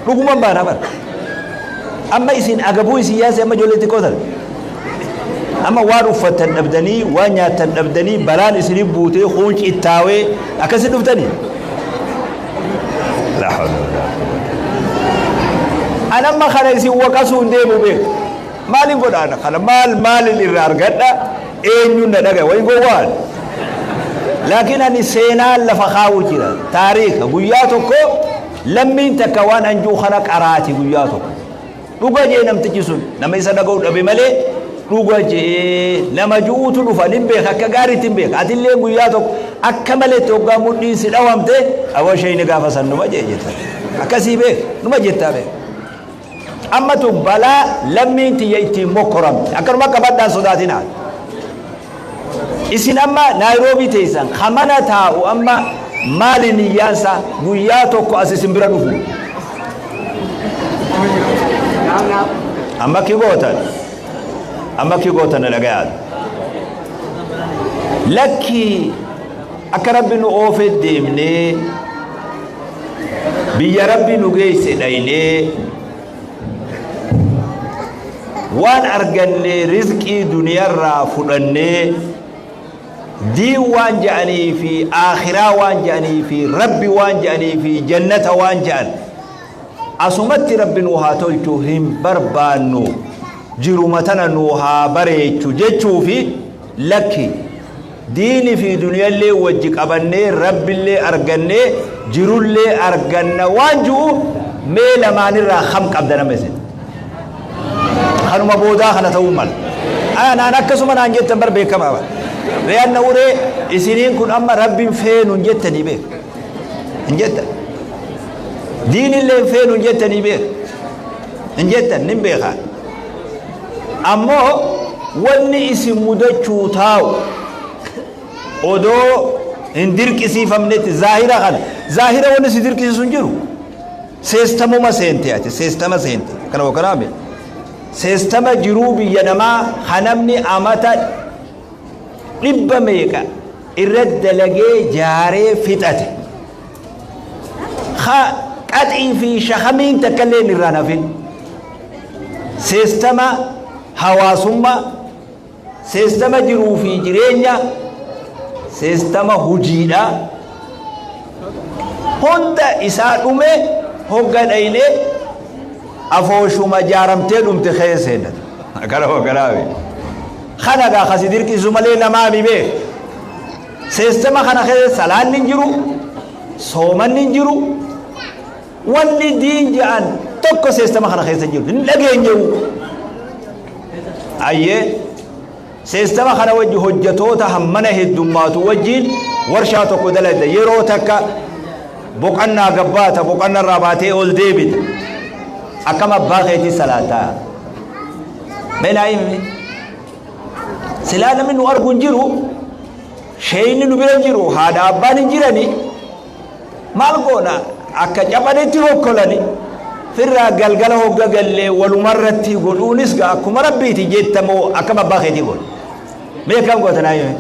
dhuguman baana bar amma isin agabuu isin yaase amma ijoolleetti qootan amma waan uffatan dhabdanii waan nyaatan dhabdanii balaan isinii buutee huunci ittaawee akkasi dhuftanii la hawla wala quwwata anamma kana isin waqasuu deemu beek maalin godhaana kana maalin irraa argadha eenyuun na dhaga wayi gowwaan laakiin ani seenaan lafa kaa'u jira taariika guyyaa tokko lammiin takka waan anjuu kana qaraati guyyaa tokko dhuga jee namtichi sun nama isa dhaga'u dhabe malee dhuga jee nama ju'uutu dhufa nin beeka akka gaariitti hin beeka atillee guyyaa tokko akka maleetti hoggaa mudhiin si dhawamte awwa shayni gaafa san numa jee jetta akkasii beeka numa jettaa beeka amma tun balaa lammiin tiyya ittiin mokkoramte akkanuma qabadhaan sodaatinaa isin amma Naayiroobii teessan hamana taa'u amma maali niyyaansa guyyaa tokko as isin bira dhufu amma ki gootan dhagayaa lakki akka rabbi nu oofee deemnee biyya rabbi nu geesse dhaynee waan arganne rizqii duniyarraa fudhannee دين وان جاني في آخرة وان جاني في ربي وان جاني في جنة وان جان أسمت ربي نوها تلتهم بربانو جرمتنا نوها بريتو جتشو في لك ديني في دنيا اللي وجك أبني ربي اللي أرغني جرو اللي أرغن وانجو ميلا ما نرى خمك أبدنا مثل خانو مبودا خانا تومال أنا نكسو من أنجد تنبر بيكم أبا لأن أوري إسنين كن أما رب فين جتني به إنجت دين اللي فين جتني به إنجت نبيها أما وني اسم مدشو تاو أدو إندير كسي فمنت ظاهرة خان ظاهرة وني سيدير كسي سنجرو سيستمو ما سينتي سيستما سينتي كانوا كلامي سيستما جروبي ينما خنمني أمتا dhibba meeqa irratti dalagee jaaree fixate qaxii fi shahamiin takkallee irraa nafin seestama hawaasummaa seestama jiruu fi jireenya seestama hujiidha hunda isaa dhume hogga dhaynee afooshuma jaaramtee dhumte keesseedha akara hogaraawe خنا جا خسيدير كي زملاء نمامي به سيستما خنا خير سلان نجرو سومن نجرو وني دين جان توكو سيستما خنا خير سنجرو لقي نجرو أيه سيستما خنا وجه حجتوتا همنا هدوماتو وجين ورشاتو كدلة يروتك بقنا قباتا بقنا راباتي أول ديبت أكما باقي سلاتا بين أيمي سلالة منو أرجو نجرو شيء نبيل نجرو هذا أبان نجراني مالكونا أكجابني تيجو كلاني فرا قال هو قال لي والمرة تيجو ونسقى كم ربي تيجي تمو أكم باخي تيجو ما كم قلتنا يوم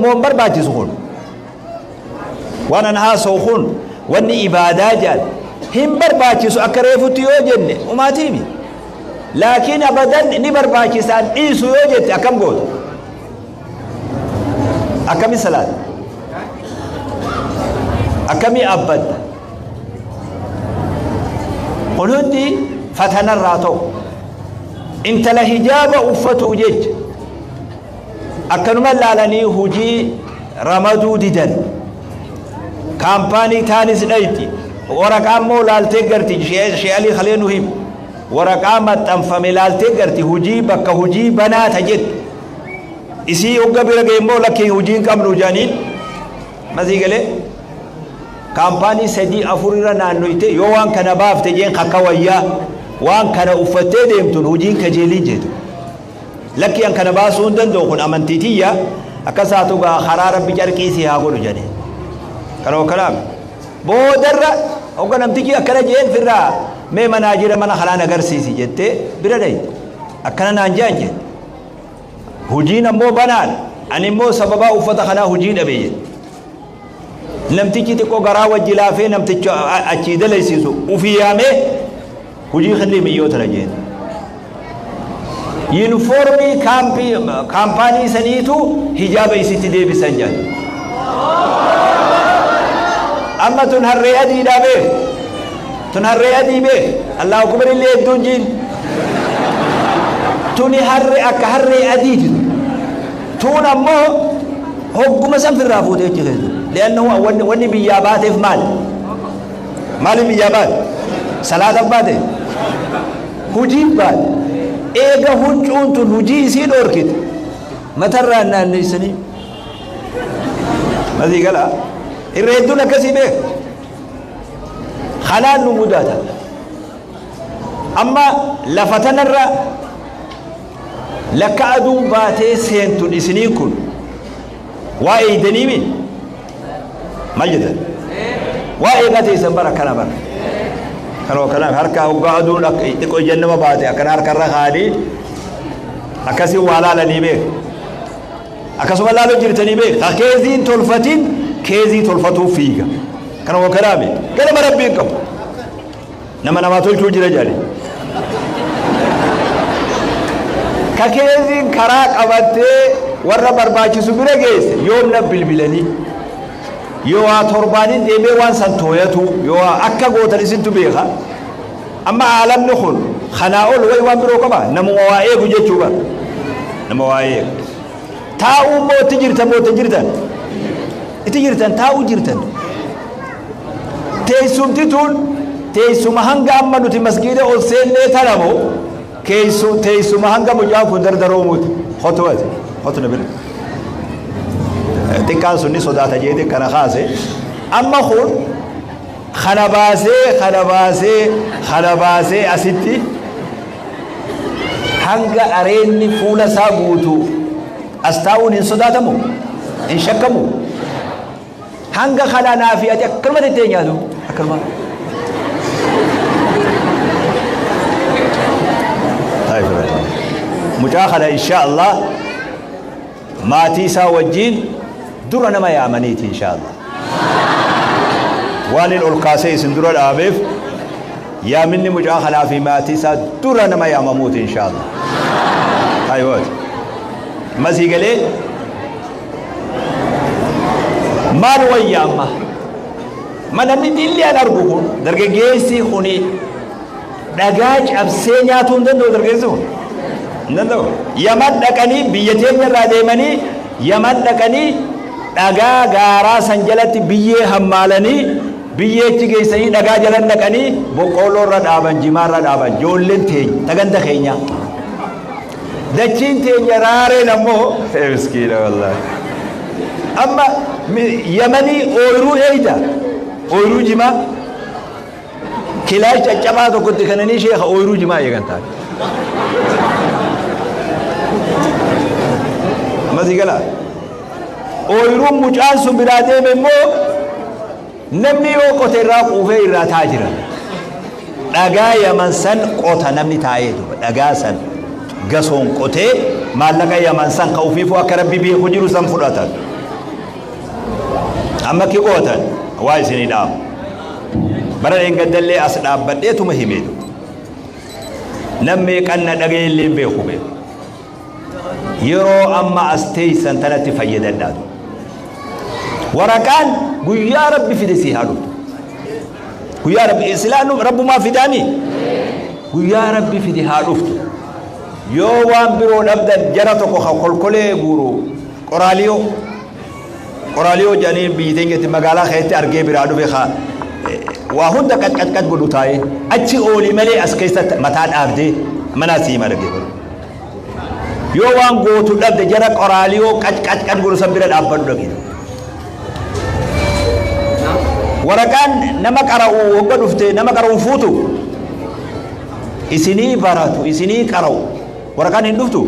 مو برباجي سخون وانا نها سخون واني إبادة جال هم برباجي سو أكرهفو تيجو جنة وما تيمي لكن أبدا نبر باكستان إيسو يوجد أكم قول أكمي صلاة أكمي أبد قلون دي فتنا الراتو انت لهجاب أفتو جيج أكنما لالني هجي رمضو ديدن كامباني تانيس نايتي ورقام مولالتي قرتي شيالي خلينو هم ورقام تنفمي لالتي قرتي هجي بكا هجي بنات جد إسي أقبل جيمو لكي هجين كم نجانين مزيقلي كامباني سدي أفوريرا نانويته يوان كنا باف تجين خكويا وان كنا أفتة ديمتون هجين كجيلين جدو لكي أن كنا باسون دندو كن أمانتيتيا أكساتو غا خرارة بجار كيسي هاقولو جاني كانوا كلام بودرة أو كان أمتيكي أكلا جين فرا مي مناجر منا خلانا غرسيسي جدت برداي أكنا نانجان جد هجين مو بنان أني مو سببا أفتا خنا هجين أبيين نمتيكي تكو غراوة جلافي نمتيكي أكيد ليسيسو وفي يامي هجين خلي ميوت رجين يونيفورمي كامباني سنيتو حجاب يسيتي دي بسنجان أما تنهري أدي دابه تنهري أدي به الله أكبر اللي الدنجين تنهري أكهري أدي تون أمه هو مسام في الرافود يجهز لأنه وني بيابات في مال بيابات صلاة بعده هجيب بعد إيجا هجون تون هجي يصير أوركيد ما ترى أن النسني ما ذي قلا الرئيدون كسبه خلال نموداتا أما لفتنا الرأ لك أدوم باتي سينتون إسنين كن وإيدني من مجدا وإيغتي سنبرا كنبر كانوا كلام هركا وقعدوا لك تقول جنة باتي أكن هركا رخالي أكسي وعلا لنيبه أكسي وعلا لجرتني به أكيزين تلفتين كيزي تلفتو فيك كانوا كلامي كلام ربيكم نما تلتو جرجالي ككيزين كراك أبتي ورا برباچي سبيره جيس يوم نبل بلني يوا تربانين ديبه وان سنتويتو يوا أكا قوتل سنتو بيخا أما عالم نخل خناؤل وي وان بروكما نمو وائق جيتشوبا نمو وائق تاو موت جرتا إتجرتن تاو جرتن تيسوم تيتون تيسوم هنگا أما نتي مسجد أو سين نترامو كيسو تيسوم هنگا مجاف دردرو موت خطوات خطو نبيل تكان سني صداتا جيدي كان خاسي أما خون خنباسي أسيتي هنگا أريني فولا سابوتو أستاون إن صداتمو إن شكمو هنگا خلا نافياتي أكرمة التينيا دو أكرمة طيب مجاخلة إن شاء الله ما تيسا وجين درنا ما يعمنيتي إن شاء الله وان الألقاسي سندر الآبف يا مني مجاخلة في ما تيسا درنا ما يعمموت إن شاء الله أيوة مزيق ليه مال وياما ما نمني دلي أنا أرجوكم درجة جيسي خوني دجاج أبسينياتون دندو درجة زون دندو يمن دكاني بيجتين الرادماني يمن دكاني دجا غارا سنجلت بيه همالني بيه تيجي سني دجا جلن دكاني بقولو ردابن جمار ردابن جولن تين تجند خينيا دچين تين يراري نمو مسكين والله أما يمني أورو إيدا أورو جما كلاش أجمع تو كنت خنني شيخ أورو جما يكنتان ما زيكلا أورو مجانس برادة ممو نمني أو كتير قوفي راتاجرا دعا يمن سن قطع نمني تايدو دعا سن قصون قطع مالك يمن سن قوفي فو أكرب بيه خجرو سن فراتان أما كي قوتن واي سني دام برا إنك دللي أسلاب بديتو مهميدو نمي كنا دقي اللي بيخو بيه يرو أما أستيسن تنتي فيدن دادو وركان يا ربي في دسي هادو يا ربي إسلام رب ما في داني يا ربي في دي هادو يو وان برو نبدا جراتو خول كولي بورو قراليو جاني بيدينجة مقالة خيتي أرجع برادو بخا وهند كت قلوتاي أشي أولي ملي أسكيسة متان أردي مناسي مرجع يوان قوتو لب دجرك قراليو كت قلو سبير الأبد لقيه ورقان نما قرأوا وقدفت نما قرأوا فوتو إسني براتو إسني قرأوا ورقان هندفتو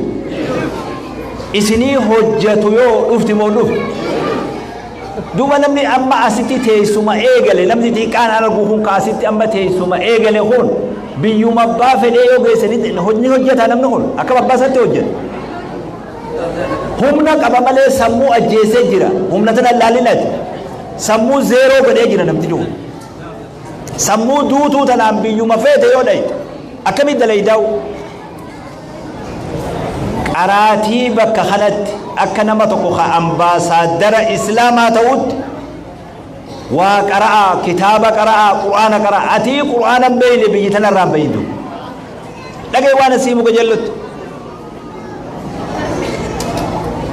إسني حجتو يو دفت مو دفت دوما نمني أما أسيتي تيسوما إيغالي نمني تي كان أنا بوخون كاسيتي أما تيسوما إيغالي خون بيوم بافل إيو غيسني هجني هجتا نمني خون أكا بباسة هجت همنا كبا ملي سمو أجيسي جرا همنا تنا لالينات سمو زيرو قدي جرا نمتي جون سمو دوتو تنام بيوم فيت يو داي أكمي دلي داو أراتي بك خلت أكنما تقوخ أمباسادر إسلاما تود وقرأ كتاب قرأ قرآن قرأ أتي قرآن بيلي بيتنا رام بيدو لقي وانا سيمو جلت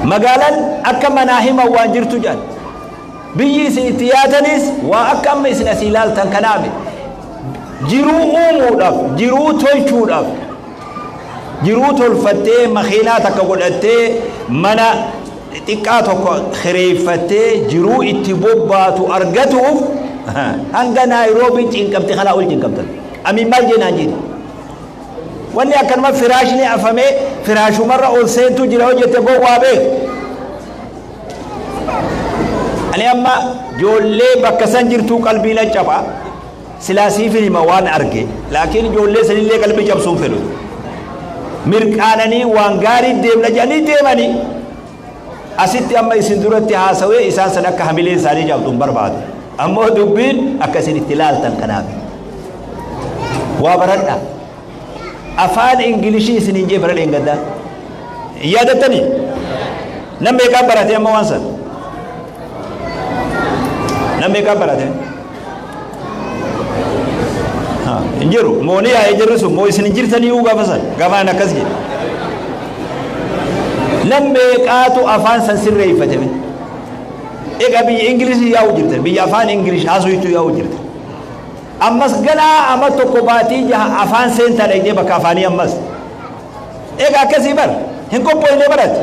مقالا أكم مناهما وانجرتو جان بيي سنتياتنس وأكم سنسيلال تنكنابي جرو أمودف جرو تويشودف جرو تولفتي مخينا تكقلتي منا تكاتو خريفتي جرو اتبوباتو أرغتوف هنگا نايروبي تنكبتي خلا أول تنكبتي أمي مالجي ناجين واني أكن ما فراشني أفهمي فراشو مرة أول سينتو جراو جتبو وابي أنا أما جولي بكسان جرتو قلبي لجبا سلاسي في الموان أرغي لكن جولي سليلي قلبي جبسون فلو مرقانني وانغاري ديمنا جاني ديماني أسيتي أما يسندورتي هاسوي إسان سنك حملين ساني جابتون برباد أما دبين أكسين اتلال تنكنابي وابردنا أفان إنجليشي سنينجي برد إنجدا يادتني نمبيكا براتي أما وانسان نمبيكا براتي injiru moni ya injiru su mo isin jirtani uga fasal gama na kasge lambe qatu afan san sirre fatame e gabi english ya ujirta bi afan english aso itu ya ujirta ammas gala amato ko bati ja afan senta dai ne baka afani ammas e ga kasi bar hin ko poine barat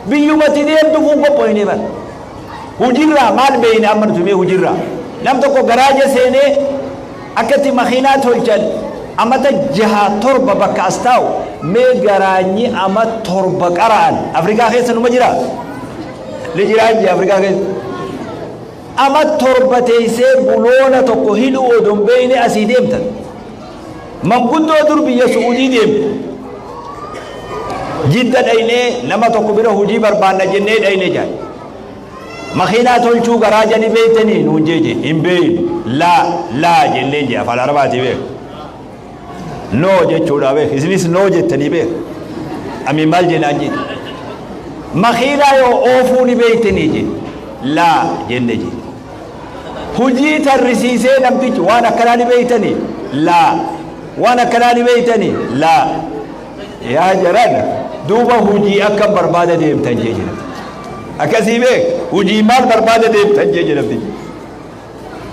bi yumati ne du ko poine bar hujirra mal beine amman tume hujirra nam to ko garaje sene أكتي مخينات هالجل أما تجها تربة بكاستاو ميغراني أما تربة كران أفريقيا خيس نمجرا لجراني أفريقيا خيس أما تربة تيسي بلونة تقهلو ودن بين أسيديم تن من كنتو دربي سعودي ديم جدا أيني لما تقبره هجي بربانا جنين أيني جاي مخينات الشو غراجني بيتني نوجيجي إمبين لا جنيجي أفعل أربعة بيك نو جي چودا بيك إسنيس نو جي تني بيك أمي مال جنانجي مخينا يو أوفوني بيتني جي لا جنيجي هجي ترسيسي نمتج وانا كراني بيتني لا وانا كراني بيتني لا يا جران دوبا هجي أكبر بربادة ديم تنجيجي أكاسي بيك وجي مال بربادة ديم تنجيجي نبتي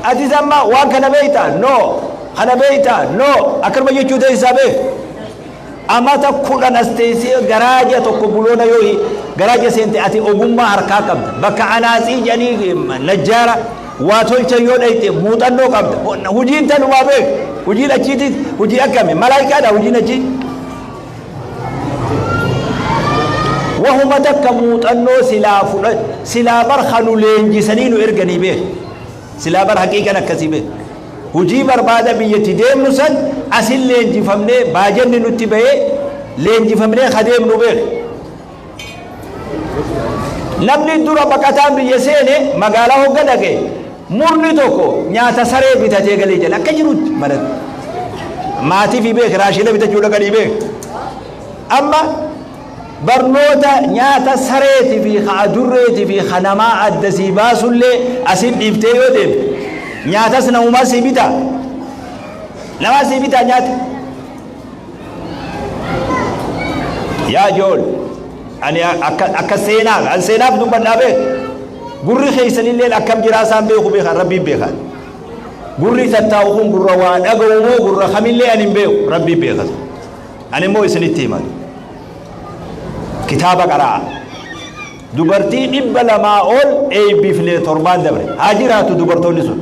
أتي زما وان كان بيتا نو أنا بيتا نو أكرم يجود إسابه أما تكون أنستيسي غراجة تقبلون يوهي غراجة سنتي أتي أبوما هركاكم بك أناسي جاني نجارة واتول تيون أيتي موتانو قبض وجي انت نوابك وجي لجيتي وجي أكامي ملايكة دا وجي نجي وهم دك موتانو سلا برخنو لينجي سنينو إرغني به سلا بر حقيقة نكسي به وجي بربادة بيتي ديم نسن أسل لينجي فمني باجن نتبه لينجي فمني خديم نبه نمني دورا بكتان بيسيني مقالا هو قدك مرني توكو نياتا سري بيتاتي قلي جل أكجروت مرد ماتي في بيك راشيلة بيتجولا قلي بيك أما برنوتا نياتا سريتي في خادرتي في خنما الدسي باسولي أسيب إفتيو ديم نياتا سنوما سيبيتا نما سيبيتا نياتا يا جول أنا أكسيناف أنسيناف دوبنا نابه غوري خيسني الليل أكم جراسان بيخو بيخا ربي بيخا غوري تتاوهم غروان أغومو غرا خميل لي أنم بيخو ربي بيخا أنا مو يسني تيمان كتابة قراء دوبرتي إبلا ما أول أي بيفلي تربان دبر هاجراتو دوبرتو نسون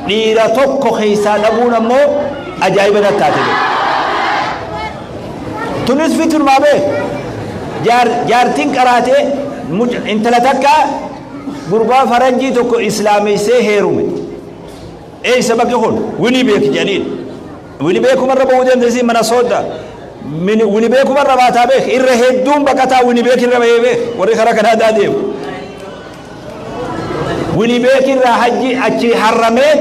dhiira tokko keessaa dhabuun ammoo ajaa'iba nattaate tunis fitrumaa beek jaartiin qaraatee intala takka gurbaa faranjii tokko islaameessee heerume eeysa bakki kun Winnipeg jedhaniin Winnipeg kumarra bahuu dandeessi mana soodda Winnipeg kumarra baataa beek irra hedduun baqataa Winnipeg irra bahee beek warri karaa kanaa deemu Winnipeg irraa hajji achi harramee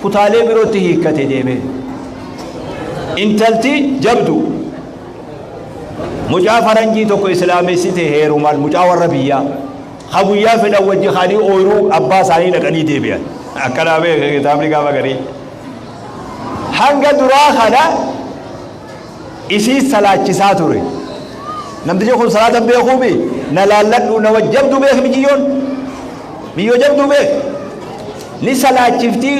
kutaalee birootti hiikkate deeme intalti jabdu mucaa faranjii tokko islaameessite heerumaan mucaa warra biyyaa habuyyaa fedhan wajji khanii ooyiruu abbaa isaanii dhaqanii deebi'an akkanaa beeka kitaabni gaafa garii hanga duraa kana isii salaachisaa ture namtichi kun salaata beekuu bi na laalladhu na wajjabdu beek biyyoo jabdu beek ni salaachiftii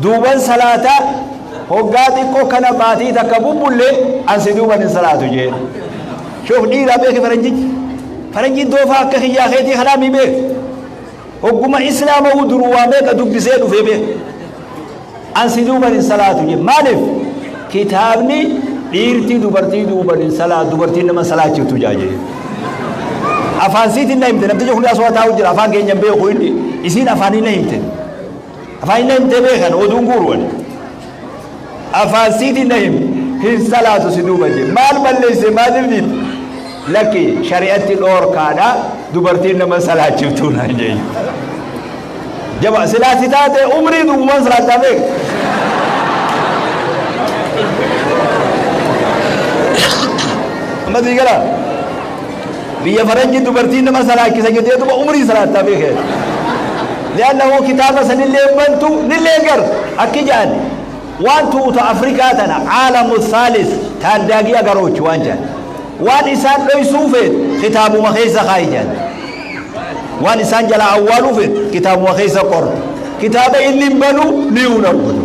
duuban salaataa hoggaa xiqqoo kana baatii takka bubbullee ansi duuban hin salaatu jeen شوف ديرا بيك فرنجي دوفا كخيا خيتي خلامي بيك وقم إسلام ودروا بيك دبسيدو في بيك أنسدوا من الصلاة مالف كتابني ديرتي دبرتي دوبر الصلاة دبرتي نما صلاة تجاجي أفانسيت النايمتن نبتجي خلي أصوات أوجر أفان كي ينبيه خويني يسين أفاني نايمتن أفاني نايمتن بيخان ودنقورون أفانسيت النايم هي الصلاة سدوبا جي مال بلسي ما دبنيت لكي شريعة الأور كانا دبرتين نما صلاة شفتونا جي جبا صلاة تاتي عمري دوما صلاة تابيك أما دي قلا بيا فرنجي دبرتين نما صلاة كيسا جدي دوما عمري صلاة تابيك لأنه كتابة سنلي بنتو نلي قر أكي جان وانتو تو أفريقيا تنا عالم الثالث تانداقيا قروش وانجان وان إسان لو يسوفت كتاب مخيصة خايجان وان إسان جلا أولو فت كتاب مخيصة قرد كتاب اللي بنو ليونا بدو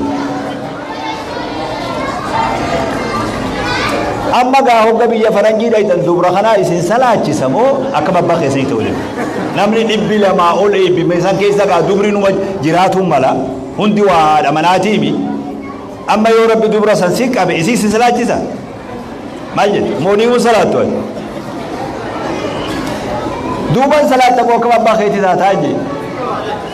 أما قاهو قبية فرنجي دايتن دوبرا خنا إسان سلاة جسمو أكبر بخي سيتولي نمني نبي لما أول إبي ميسان كيسا قا دوبري نما جراتهم ملا هندي واد أماناتي بي أما يو ربي دوبرا سنسيك أبي إسي سلاة جسا ماجد مونيو صلاة توي دوبان صلاة تبوك بابا خيتي تاتاجي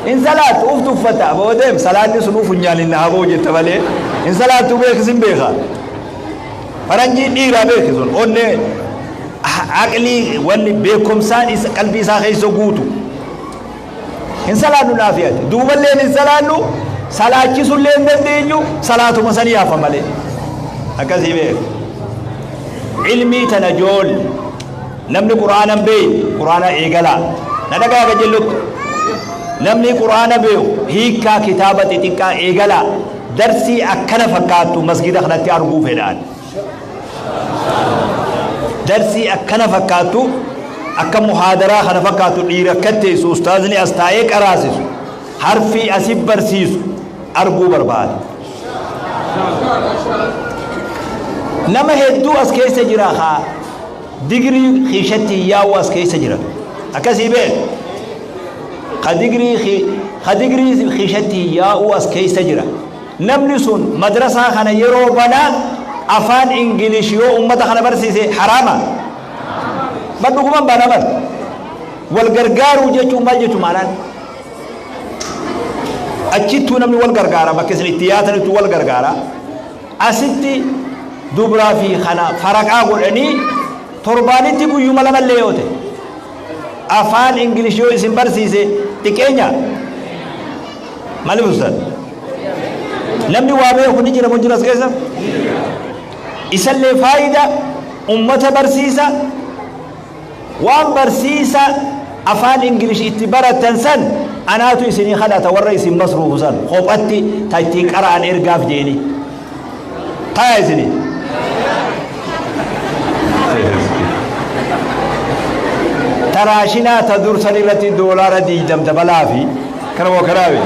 إن صلاة أفتو فتا بودم صلاة نسنو فنيان إنها بوجه تبالي إن صلاة تبيك زنبيخا فرنجي نيرا بيك زن أوني عقلي واني بيكم سان قلبي ساخي سقوتو إن صلاة نافيات دوبان لين إن صلاة صلاة جسو لين دندينيو صلاة مسانيا فمالي أكاسي بيك علمي تنجول نمني قرآن بي قرآن إيقلا ندقا جلوت نمني قرآن بي هيكا كتابة تيكا إيقلا درسي أكنا فكاتو مسجد خلاتي أرغو فيدان درسي أكنا فكاتو أكا محاضرة خنا فكاتو إيركتيسو أستاذني أستايك أراسيسو حرفي أسيب برسيسو أرغو برباد نما هدو اس كيس جرا خا دغري خيشتي ياو اس كيس جرا اكاسي به خدغري خيشتي ياو اس كيس جرا نمنسون مدرسه خنا يرو بنا افان انجليش يو امه خنا برسيسي حراما بدغم بنا بر والغرغارو جچو ماجتو مالان اچيتو نمني والغرغارا بكسني تياتر تو والغرغارا اسيتي دبرا في خنا فرقا غدني تربانيتي بو يوم لما ليوته افان انجليش يو اسم برسيسه تكينيا مالو استاذ نمني وابه كوني جرا مجلس كيسا اسل فايده امه برسيسا وان برسيسا افان انجليش اتبار تنسن انا تو سني خلا توريس مصروف سن خوبتي تايتي قران ارغاف جيني تايزني تراشنا تدور سنيرتي دولار ديدم دبلافي كرو كراوي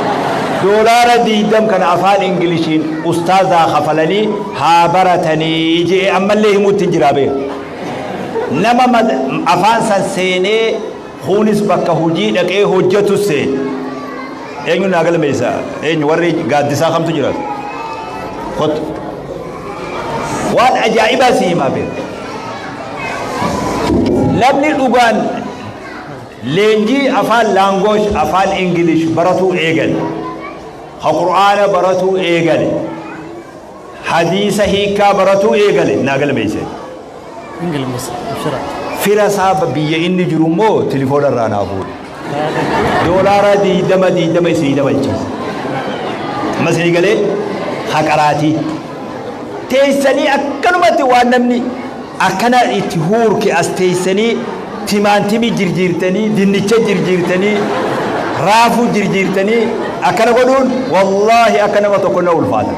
دولار ديدم كان افان انجليشين استاذ خفلني هابرتني جي اما اللي يموت جرابه نما افان سنسيني خونس بك هوجي دقي حجتو سي eenyu naa galmeessa eenyu warri gaaddisaa kamtu jira kot waan ajaa'ibaa si himaa beeku namni dhugaan leenjii afaan laangoosh afaan ingilish baratuu eegale ha qur'aana baratuu eegale hadiisa hiikaa baratuu eegale naa galmeessa fira isaa biyya inni jiru immoo tilifoona irraa naa fuudhe doolaara 20 isinii dabalchiisa amma isinii galee haqaraatii teessanii akkanumatti waan namni akkana itti huurke as teessanii timaantimii jirjiirtanii dinnicha jirjiirtanii raafuu jirjiirtanii akkana godhuun wallaahi akka nama tokko na ulfaata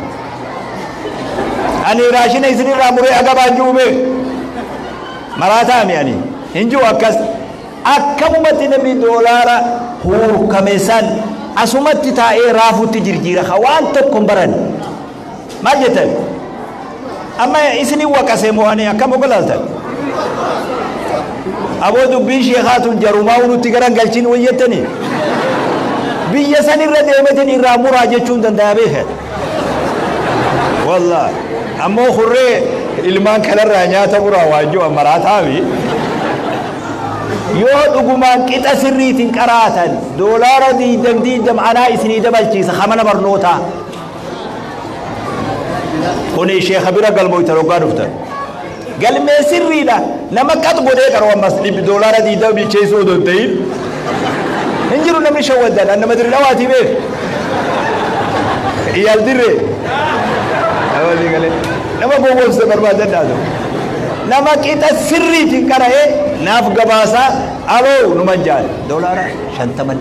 ani raashina isinirraa muree agabaan juume maraataa mi'anii hin jiru akkas akkamumatti namni doolaara huurkame san asumatti taa'ee raafuutti jirjiira ka waan tokko hin baran maal jettan amma isinii waqasee mo'anii akkam ogolaltan aboo dubbiin sheekaatun jarumaa nutti garan galchin wayyettanii biyya san irra deemetin irraa muraa jechuun danda'a beekan wallaahi ammoo hurree ilmaan kanarraa nyaata muraa waajjoo maraataami yoo dhugumaan qixa sirriitiin qaraatan doolaara 20 anaa isinii dabalchiisa hamana barnootaa kuni sheekha bira galmoytan hoggaa dhuftan galmee sirriidha nama qat godhee qaroo ammas doolaara 20 bilcheessuu odoo hin ta'in hin jiru namni shawwaddan nama dirri dhawaatii beek iyyaal dirree nama gowwoomsa barbaadan dhaatu nama qixa sirriitiin qara'ee naaf gabaasaa aloo numan jaal doolaara 50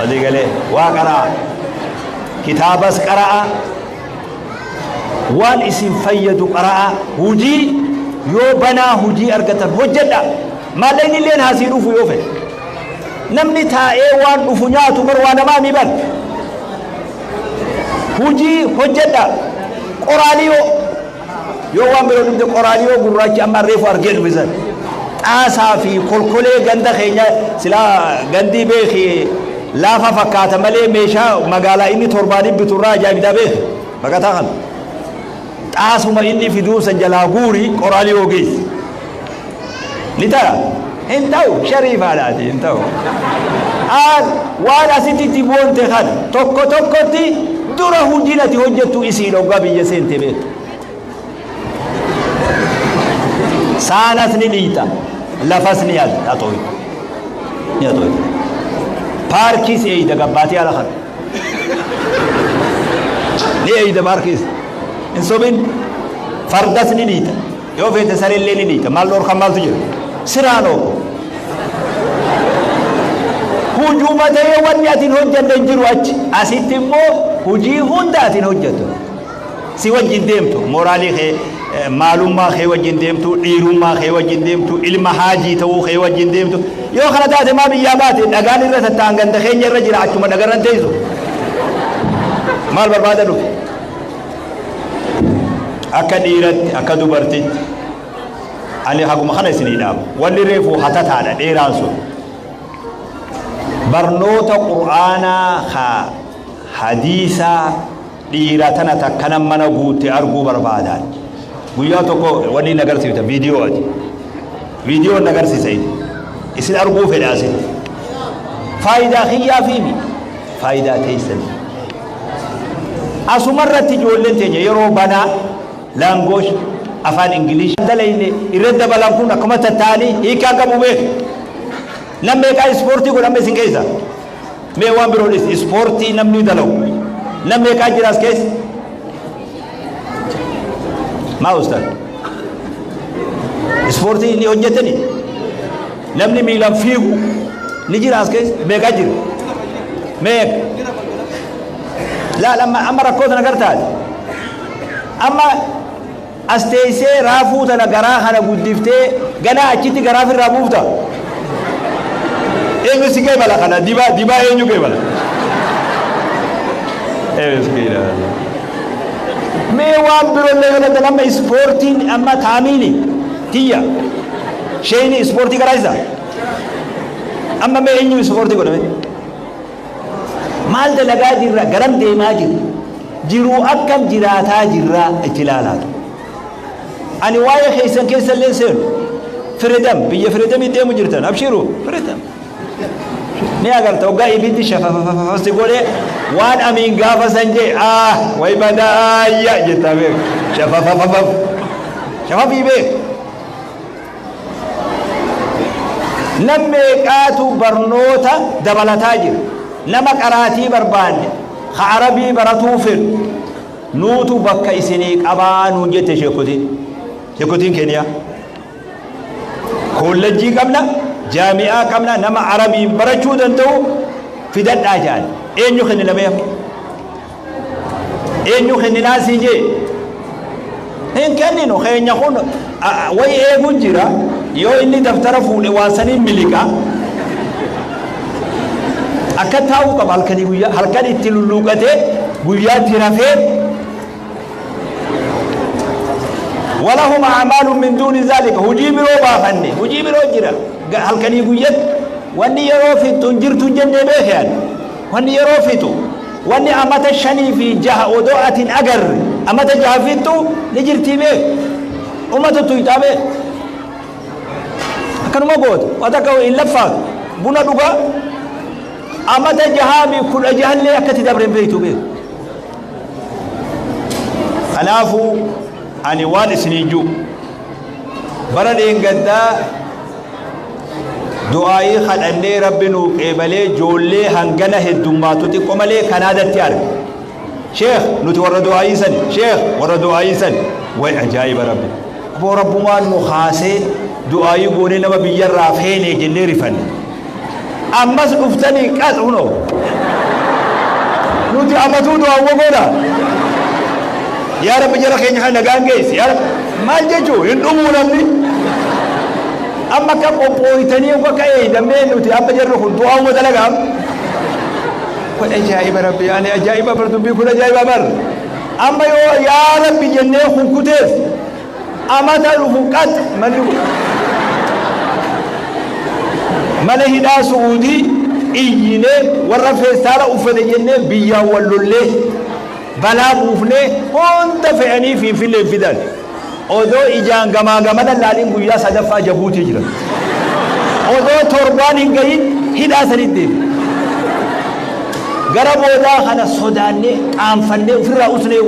adii galee waa qaraa kitaabas qaraa waan isin fayyadu qaraa hujii yoo banaa hujii argatan hojjedha maallayn illeen haasii dhufu yoo fedhe namni taa'ee waan dhufu nyaatu bar waa namaa mi ban hujii hojjedha qoraaliyoo yoo waan biroo dhumte qoraaliyoo gurraachi amma reefu argee dhufisan xaasaa fi kolkolee ganda keenya silaa gandii beeki laafa fakkaata malee meeshaa magaalaa inni torbaanii biturraa ajaa'ibdaa beeki baqataa kana xaasuma inni fiduusan jalaa guuri qoraaliyoo geessi ni ta'a hin ta'u shariifaadhaati hin ta'u waan asitti boonte kana tokko tokkotti dura hujiin ati hojjettu isii dhoggaa biyya seente beektu saanas ni dhiita lafas ni haxooyi paarkiis eeyda gabbaatii ala kana ni eeyda paarkiis hin sobin fardas ni dhiita yoo feete sarellee ni dhiita maal dhorkan maaltu jira siraanoo hujuma ta'ee wanni atiin hojjenne hin jiru achi asitti immoo hujii hunda atiin hojjettu si wajjin deemtu mooraalii kee maalummaa kee wajjin deemtu dhiirummaa kee wajjin deemtu ilma haajii ta'uu kee wajjin deemtu yoo kana taate maa biyyaa baate dhagaan irra tattaan ganda keenya irra jira achuma dhagarran teessu maal barbaada dhufe akka dhiiratti akka dubartitti ani haguma kana isinii dhaabu wanni reefu hatataadha dheeraan sun barnoota qur'aanaa ka hadiisaa dhiira tana takkana mana guutte arguu barbaadan guyyaa tokko wanni nagarsiifta viidiyoo ati viidiyoo nagarsiisa isin arguu fedha asin faayidaa kiyyaa fiimi faayidaa teessan asumarratti ijoolleen teenya yeroo banaa laangoosh afaan ingilish dalayne irra dabalan kun akkuma tattaanii hiikaa qabu beek nam meeqaa ispoortii godhame isin keessa mee waan biroodhis ispoortii namni dalagu nam meeqaa jiraas keessa maa ustaad ispoortii ni hojjetani namni miilaan fiigu ni jiraas keessa meeqaa jira meeq laal amma rakkoo tana gartaati amma as teessee raafuu tana garaa kana guddiftee ganaa achitti garaaf irraa buufta eenyu si gee bala kana dibaa eenyu gee bala mee waan biroollee galata nama ispoortiin amma taamiini tiyya sheeyni ispoortii garaa isa أما ما إني سبورتي كنا مال دلقا جرا قرم دي ما جرو أكم جراتا جرا اجلالات أنا وايا خيسان كيسان لنسين فريدم بيا فريدم يديمو جرتان أبشروا فريدم ni agar tawga ibidi shafa sigole wan amin gafa sanje way badaya jetabe shafa bibe namme qatu barnota dabalatajir nama qarati barbande kha arabi baratu fil nutu bakka isini qabanu jette shekotin kenya kolleji qabla جامعة كمنا نما عربي برشو دنتو في دد أجال إنيو خن لبيم إنيو خن ناس يجي هن كنينو خين يخون وي إيجون جرا يو إني دفتر فول واسني ملكا أكتاو كبال كني ويا هالكني تلولوكته ويا ترافين ولهم أعمال من دون ذلك هجيبرو بافني هجيبرو جرا هل كان يقول واني يروفيت جرت جنة بيخيان واني يروفيت واني أمت الشني في جهة ودوءة أجر أمت جهة فيتو لجرتي بيه أمت تويتابه كانوا ما بود وذاكوا إلا فاق بنا دوغا أمت جهة بكل جهة اللي أكتي دبرين بيتو بيه ألافو أني والسني جو برد إنجدا دعائي خلني ربنا قبله جولي هنجنا هدوماتو تكمله كندا تيار شيخ نتورى دعائي سن شيخ ورا دعائي سن وين عجائب ربي أبو رب ما نخاسي دعائي قولي نما بيجر رافيني جنة رفن أمس أفتني كات هنو نتي أمتو دعاء وقولا يا رب جرى خيني حنا جانجيس يا رب ما الجو يندمو نمني أما كم أبويتني وكأي دمين وتي أبى جرّهم دعاء وتلقام كل أجائب ربي أنا أجائب برضو بيكون أجائب بر أما يا ربي جنّة خنكتير أما تعرفون كات من هنا سعودي إيجينه ورفع سارة أفضل جنّة بيا والله بلا بوفنه هون دفعني في الفدان odo ijaan gamaa laaliin guyyaa sadaffaa jabuutii jira odo torbaan hin gayin hidhaa sanit deebi gara boodaa kana sodaannee qaanfannee ofirraa usnee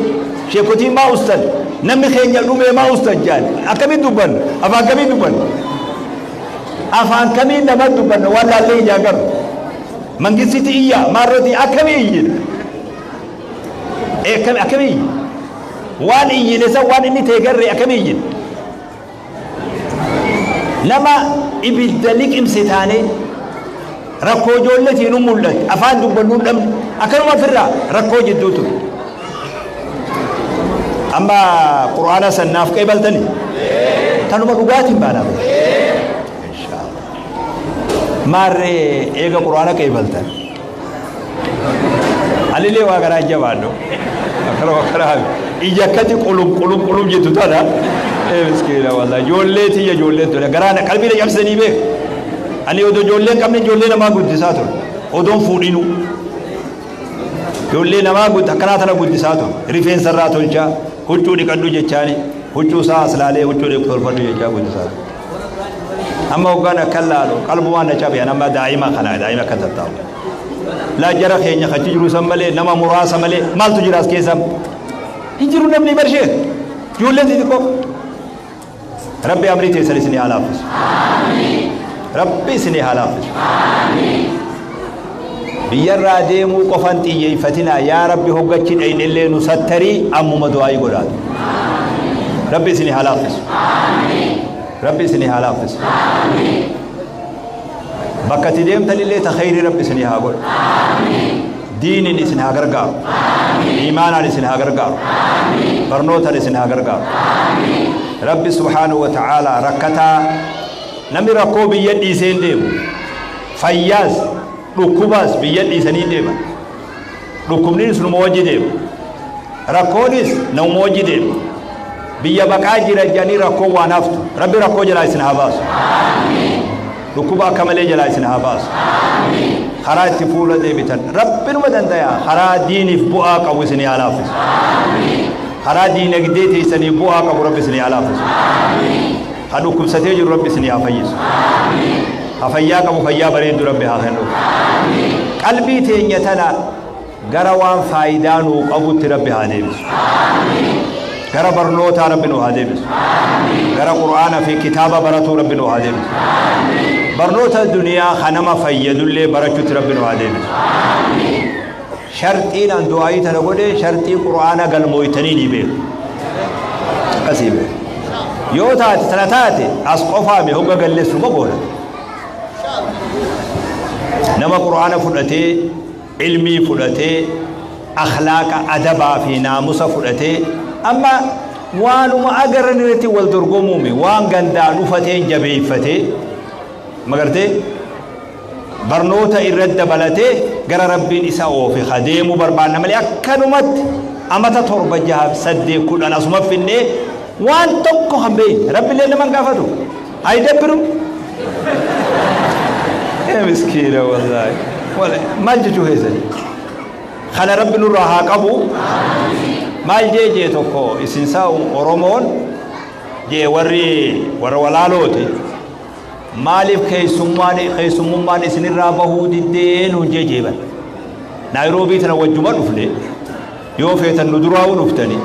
sheekotiin maa ustan namni keenya dhumee maa ustan jaan akkamiin dubbanna afaan kamiin dubbanna afaan kamiin nama dubbanna waan laallee ijaan garu mangistiti iyyaa maarrotii akkamii iyyin akkamii iyyin وان ينسى وان إني تجري أكمل لما يبدلك إمسيتاني ركوج التي نمولت أفان دبلون لم أكلم فرّا ركوج الدوتو أما قرآن سناف كيبلتني تنو مدوغات بانا إن شاء الله ماري إيجا قرآن كيبلتن علي لي واقرا جوانو أكرا إيجاكتي قلوب جتو تانا مسكينة والله جولتي يا جولتي غرانا قلبي لا يمسني به أني ودو جولة كمن جولة ما قد ساتو ودون فودينو جولة ما قد كنا تنا قد ساتو ريفين سراتو جا هجو دكانو جتاني هجو ساس لالي هجو دكتور فدو جا قد ساتو أما وكان كلالو قلبه وانا شابي أنا ما دائما خنا دائما كتبتاو لا جرى خيني خشيج روسم ملء نما مراس ملء مال تجراس كيسم يجرو نبني برشة جولة تدكو ربي أمري تيسري سني حلافظ ربي سني حلافظ بيار راديمو قفنتي يفتنا يا ربي هوجتين أين اللي نستري أمو مدعاي قراد ربي سني حلافظ ربي سني حلافظ بكتي ديم تلي تخير ربي سني هاقول دين نسني هاقرقار إيمان نسني هاقرقار برنوت نسني هاقرقار ربي سبحانه وتعالى ركتا نمي ركو بيدي سين ديم فياز ركوباس بيدي سنين ديم ركوبنين سنو موجي ديم ركونيس نو موجي ديم بيا بقاجي رجاني ركو وانفتو ربي ركو جلا سني هاباس ركوبا كمالي جلاي سنها باس خرا تفولا ديبتن ربنا مدن دايا خرا ديني فبؤا قبو سني علافس خرا دينك ديتي سني بؤا قبو رب سني علافس خدو كبستي رب سني حفيز حفيا قبو فيا بريد رب هاخنو قلبي تينيتنا غروان فايدانو قبو تربي هاديبس غرا برنوتا ربنا هاديبس غرا قرآن في كتابة براتو ربنا هاديبس برنوتا الدنيا خنما فيدو اللي براتو ربنا هاديبس شرطين ان دعائي تنقودي شرطي قرآن قل مويتنيني بيه قسيبه يوتات سنتاتي أسقفا بهوغا قل لسو مقولا نما قرآن فلتي علمي فلتي أخلاق أدبا في ناموس فلتي أما وانو ما أقرن رتي والدرقومومي وان غندا نفتين جبيفتي مغرتي برنوتا إرد بلتي غر ربين إساءو في خديمو بربان نمالي أكنمت أمتا تربة جهاب سدي كل أنا سمف فيني وان تقو همبين ربي اللي من قافتو أي دبرو يا مسكينة والله ولا ما جيتو هيزل خلا رب نور قبو ما جي توكو اسنساو اورومون جي وري ولالوتي مالف خيسماني سنين رابه دين وجي جيبا نيروبي تنوجما دفلي يو فيتن ندراو نفتني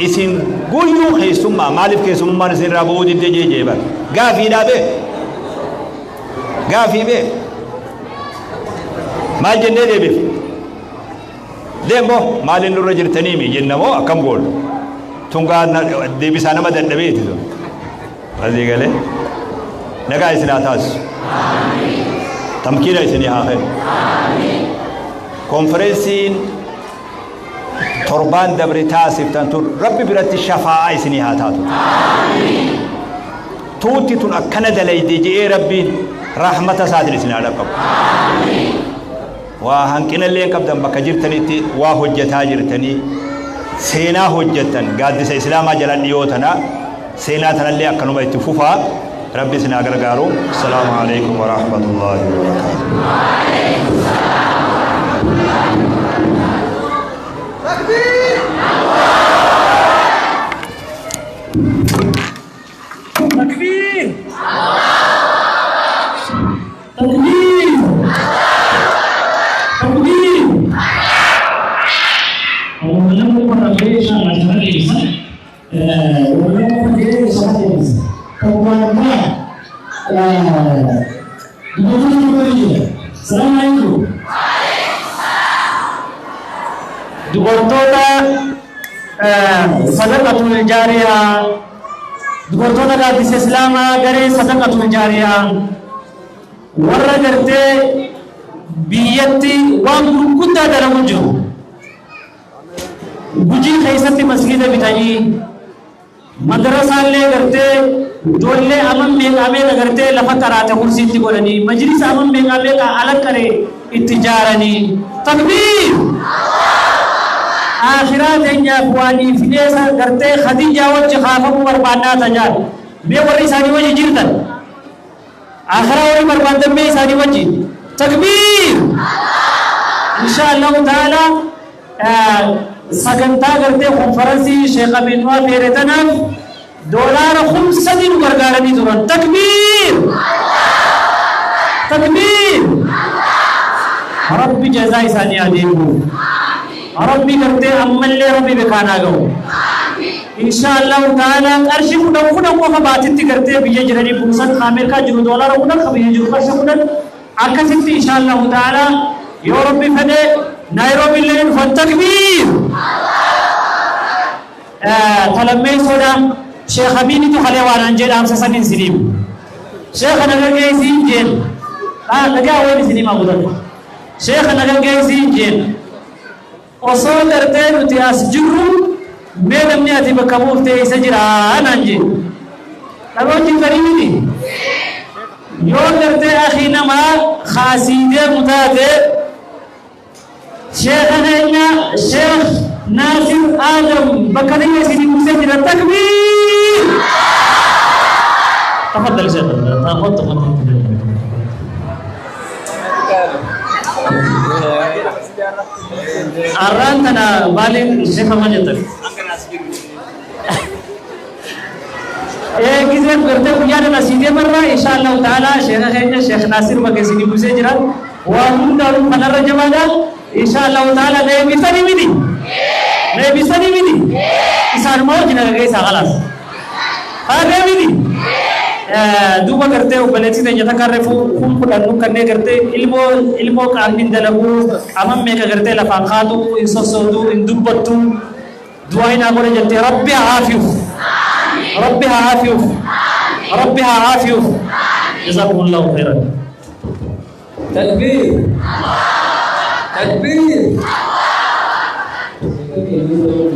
اسن غيو خيسما مالف خيسماني سنين رابه دين جي جيبا غافي دابه غافي به ما جنة دبيف دمو مالين الرجل تنيمي جنمو أكم قول تونغا دبي سانا ما دبيت ده هذي قاله نجا إسناتاس تمكين إسني هاخر كونفرنسين تربان دبرتاس يفتنتون ربي برات الشفاعة إسني هاتاتو توتي تون أكنة دلائي دي ربي رحمة سادر إسني على قب وهنكنا اللي قبضا بكجرتني وهجتا جرتني سينا هجتن قادس إسلام جلال يوتنا سينا تنا اللي أكنوا بيتفوفا ربي سنا غرغارو السلام عليكم ورحمة الله وبركاته تكبير تكبير تكبير ولم يكن ليس على ليس ولم يكن ليس على ليس كما السلام عليكم dubartoota sadaqatul jaariyaa dubartoota gaaddisa islaamaa garee sadaqatul jaariyaa warra gartee biyyatti waan gurguddaa dalagu jiru gujii keessatti masgida bitanii madrasaallee gartee ijoollee aman meeqamee gartee lafa karaate kursiitti godhanii majlisa aman meeqamee ala qaree itti ijaaranii takbiir آخرات إنجا فواني فينيسا کرتے خدیجہ وجه خافم بربانا تجار بے ورّی سانی وجه جرتن آخرہ وری برباندن بے سانی وجه تکبیر انشاءاللہ تعالی سگنتا کرتے کنفرنسی شیخ بنوا پیرتناف $5 دن گرگارنی دوران تکبیر تکبیر رب جزائی سانی آدیمو ربي کرتے عمل لے ربی بکھانا گو انشاءاللہ تعالی قرشی خودم کو خباتتی کرتے بیجے جرنی بوسط خامر کا $1 خودم خبیجے جرو قرش خودم اکسیتی انشاءاللہ تعالی یو ربی فدے نائروبی لین فالتکبیر تلمی سودا شیخ امینی تو خلیوان انجیل آمسا سنین سلیم شیخ نگر گئی سین جیل لگا ہوئی سلیم آبودن شیخ نگر گئی سین جیل وصول درتين وتياس جرو بين منياتي بكابوف تي سجران انجي لروجي فريدي يوم درتي اخي نما خاسيده متاده شيخنا إنا شيخ ناصر آدم بكرية سيدي مسجد التكبير تفضل شيخ تفضل أرانتنا بالين شيخ ما جتر إيه كذا برتة بيانا نسيدي مرة إن شاء الله تعالى شيخ خيرنا شيخ ناصر مكسيني بوسجرا وهم دارو خنر جمالا إن شاء الله تعالى نبي سني مدي إنسان موجنا كيسا خلاص هذا مدي دوبا करते हो बलेसी ने जता कर रहे फू खून पुरानों करने करते इल्मो कामिन दलबू अमम में क्या करते लफाखातु इंसोसोदु इंदुबत्तु दुआई ना करे जते रब्बी आफियु जज़ाकुमुल्लाहु खैरन तकबीर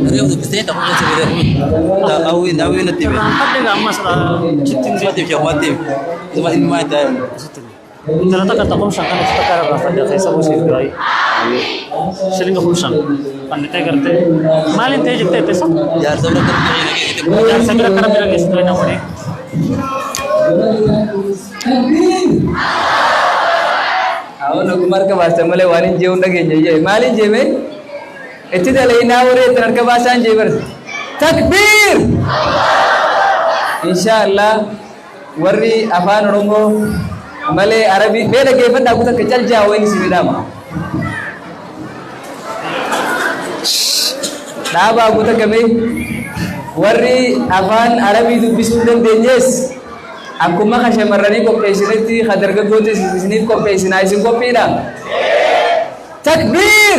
اليوم بستيت أقول لك كذا أو نتبع قبل أن مسألة جتين ما تبي ما تبي ثم إن ما تايم ternyata kataku sangkan itu perkara apa dia kayak sabu sih guys sering aku sang pandai kerja malin teh jete teh sam jar sabra kerja lagi itu jar sabra kerja lagi sesuai nama ini आओ नकुमार का वास्ता मले वालिन जेवन लगे जाइए मालिन जेवे इतने दले ना हो रहे तरह का वास्ता जेवर तकबीर इंशाअल्लाह वर्री अफान रोंगो मले अरबी बेले के फंदा कुछ कचल जाओ इन सिविदामा डाबा कुछ कभी वर्री अफान अरबी तो बिस्कुट देंजेस aku mah kasih marani kopi sini khadar kegote sini kopi sini isin kopi dah takbir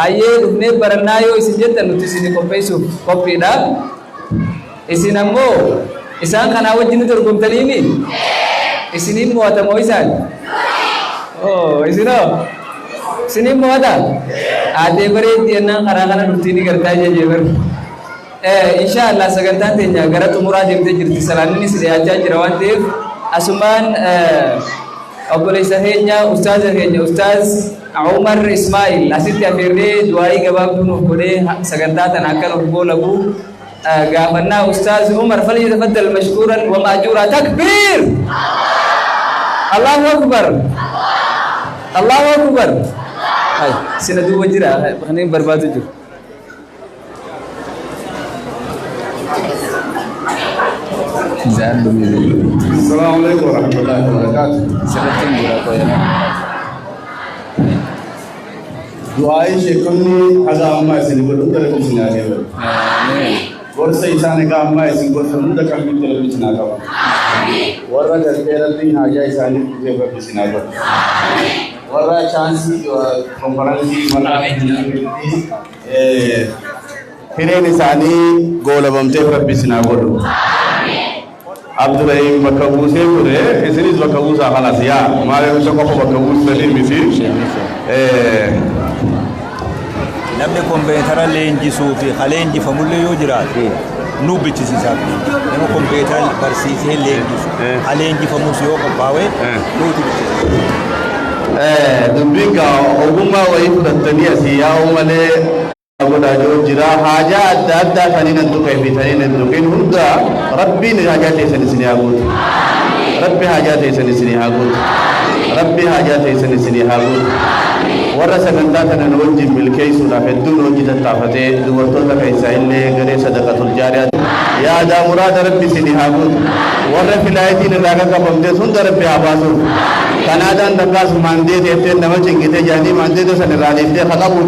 aye dukne baranayo isin jeta nuti sini kopi dah isin ambo isan kana wajin turgum talimi isinin mo ata mo isan oh isino sini mo ata ade bare tiana kana nuti ni karta je jeber इंशाअल्लाह सगंतान ते जागरा तुमुरा जेमते जिरती सलानी सिरियाचा जिरवांते असुमान अबुले सहेnya ustaz Umar Ismail asit ya firde duai gabab dunu kode saganta tanakal urbo lagu gafanna ustaz Umar fali tafaddal mashkuran wa ma'jura takbir Allahu akbar hai sina du wajira khani barbadu ju Assalamualaikum warahmatullahi wabarakatuh. Selamat berapa ya? दुआई शेखुनी आजा अम्मा ऐसे निकल उधर कुछ ना आगे वो और से इंसान का अम्मा ऐसे निकल समुद्र का भी चल कुछ ना का और राज तेरा दिन आ जाए इंसान के ऊपर कुछ ना का और राज चांस जो कॉन्फ्रेंस वाला फिर इंसानी गोल बमते पर कुछ ना बोलो Abdurrahim Bakabuse kure isinis Bakabusa khalas ya mare mshoko ko Bakabus salim misi namne kombe tara lenji sufi khalenji famulle yo jirat nu bichi sisabi nemo kombe tara barsi se lenji khalenji famusi yo ko bawe nu bichi dumbinga ogumma wa ifrataniya siya umale agoda jo jira haja adda kanina to kai bitanina to kin hunda rabbi ne haja te sani agut rabbi haja te sani agut rabbi haja te sani agut warra saganda tan wajib bil kaysu la fedun wajid tafate duwarto ta kai saille gare sadaqatul jariyat ya da murad rabbi sani agut warra filayati ne daga ka bamde sundar rabbi abazu kanadan dagas mande te namacin gite jani mande to sanirani te khalabu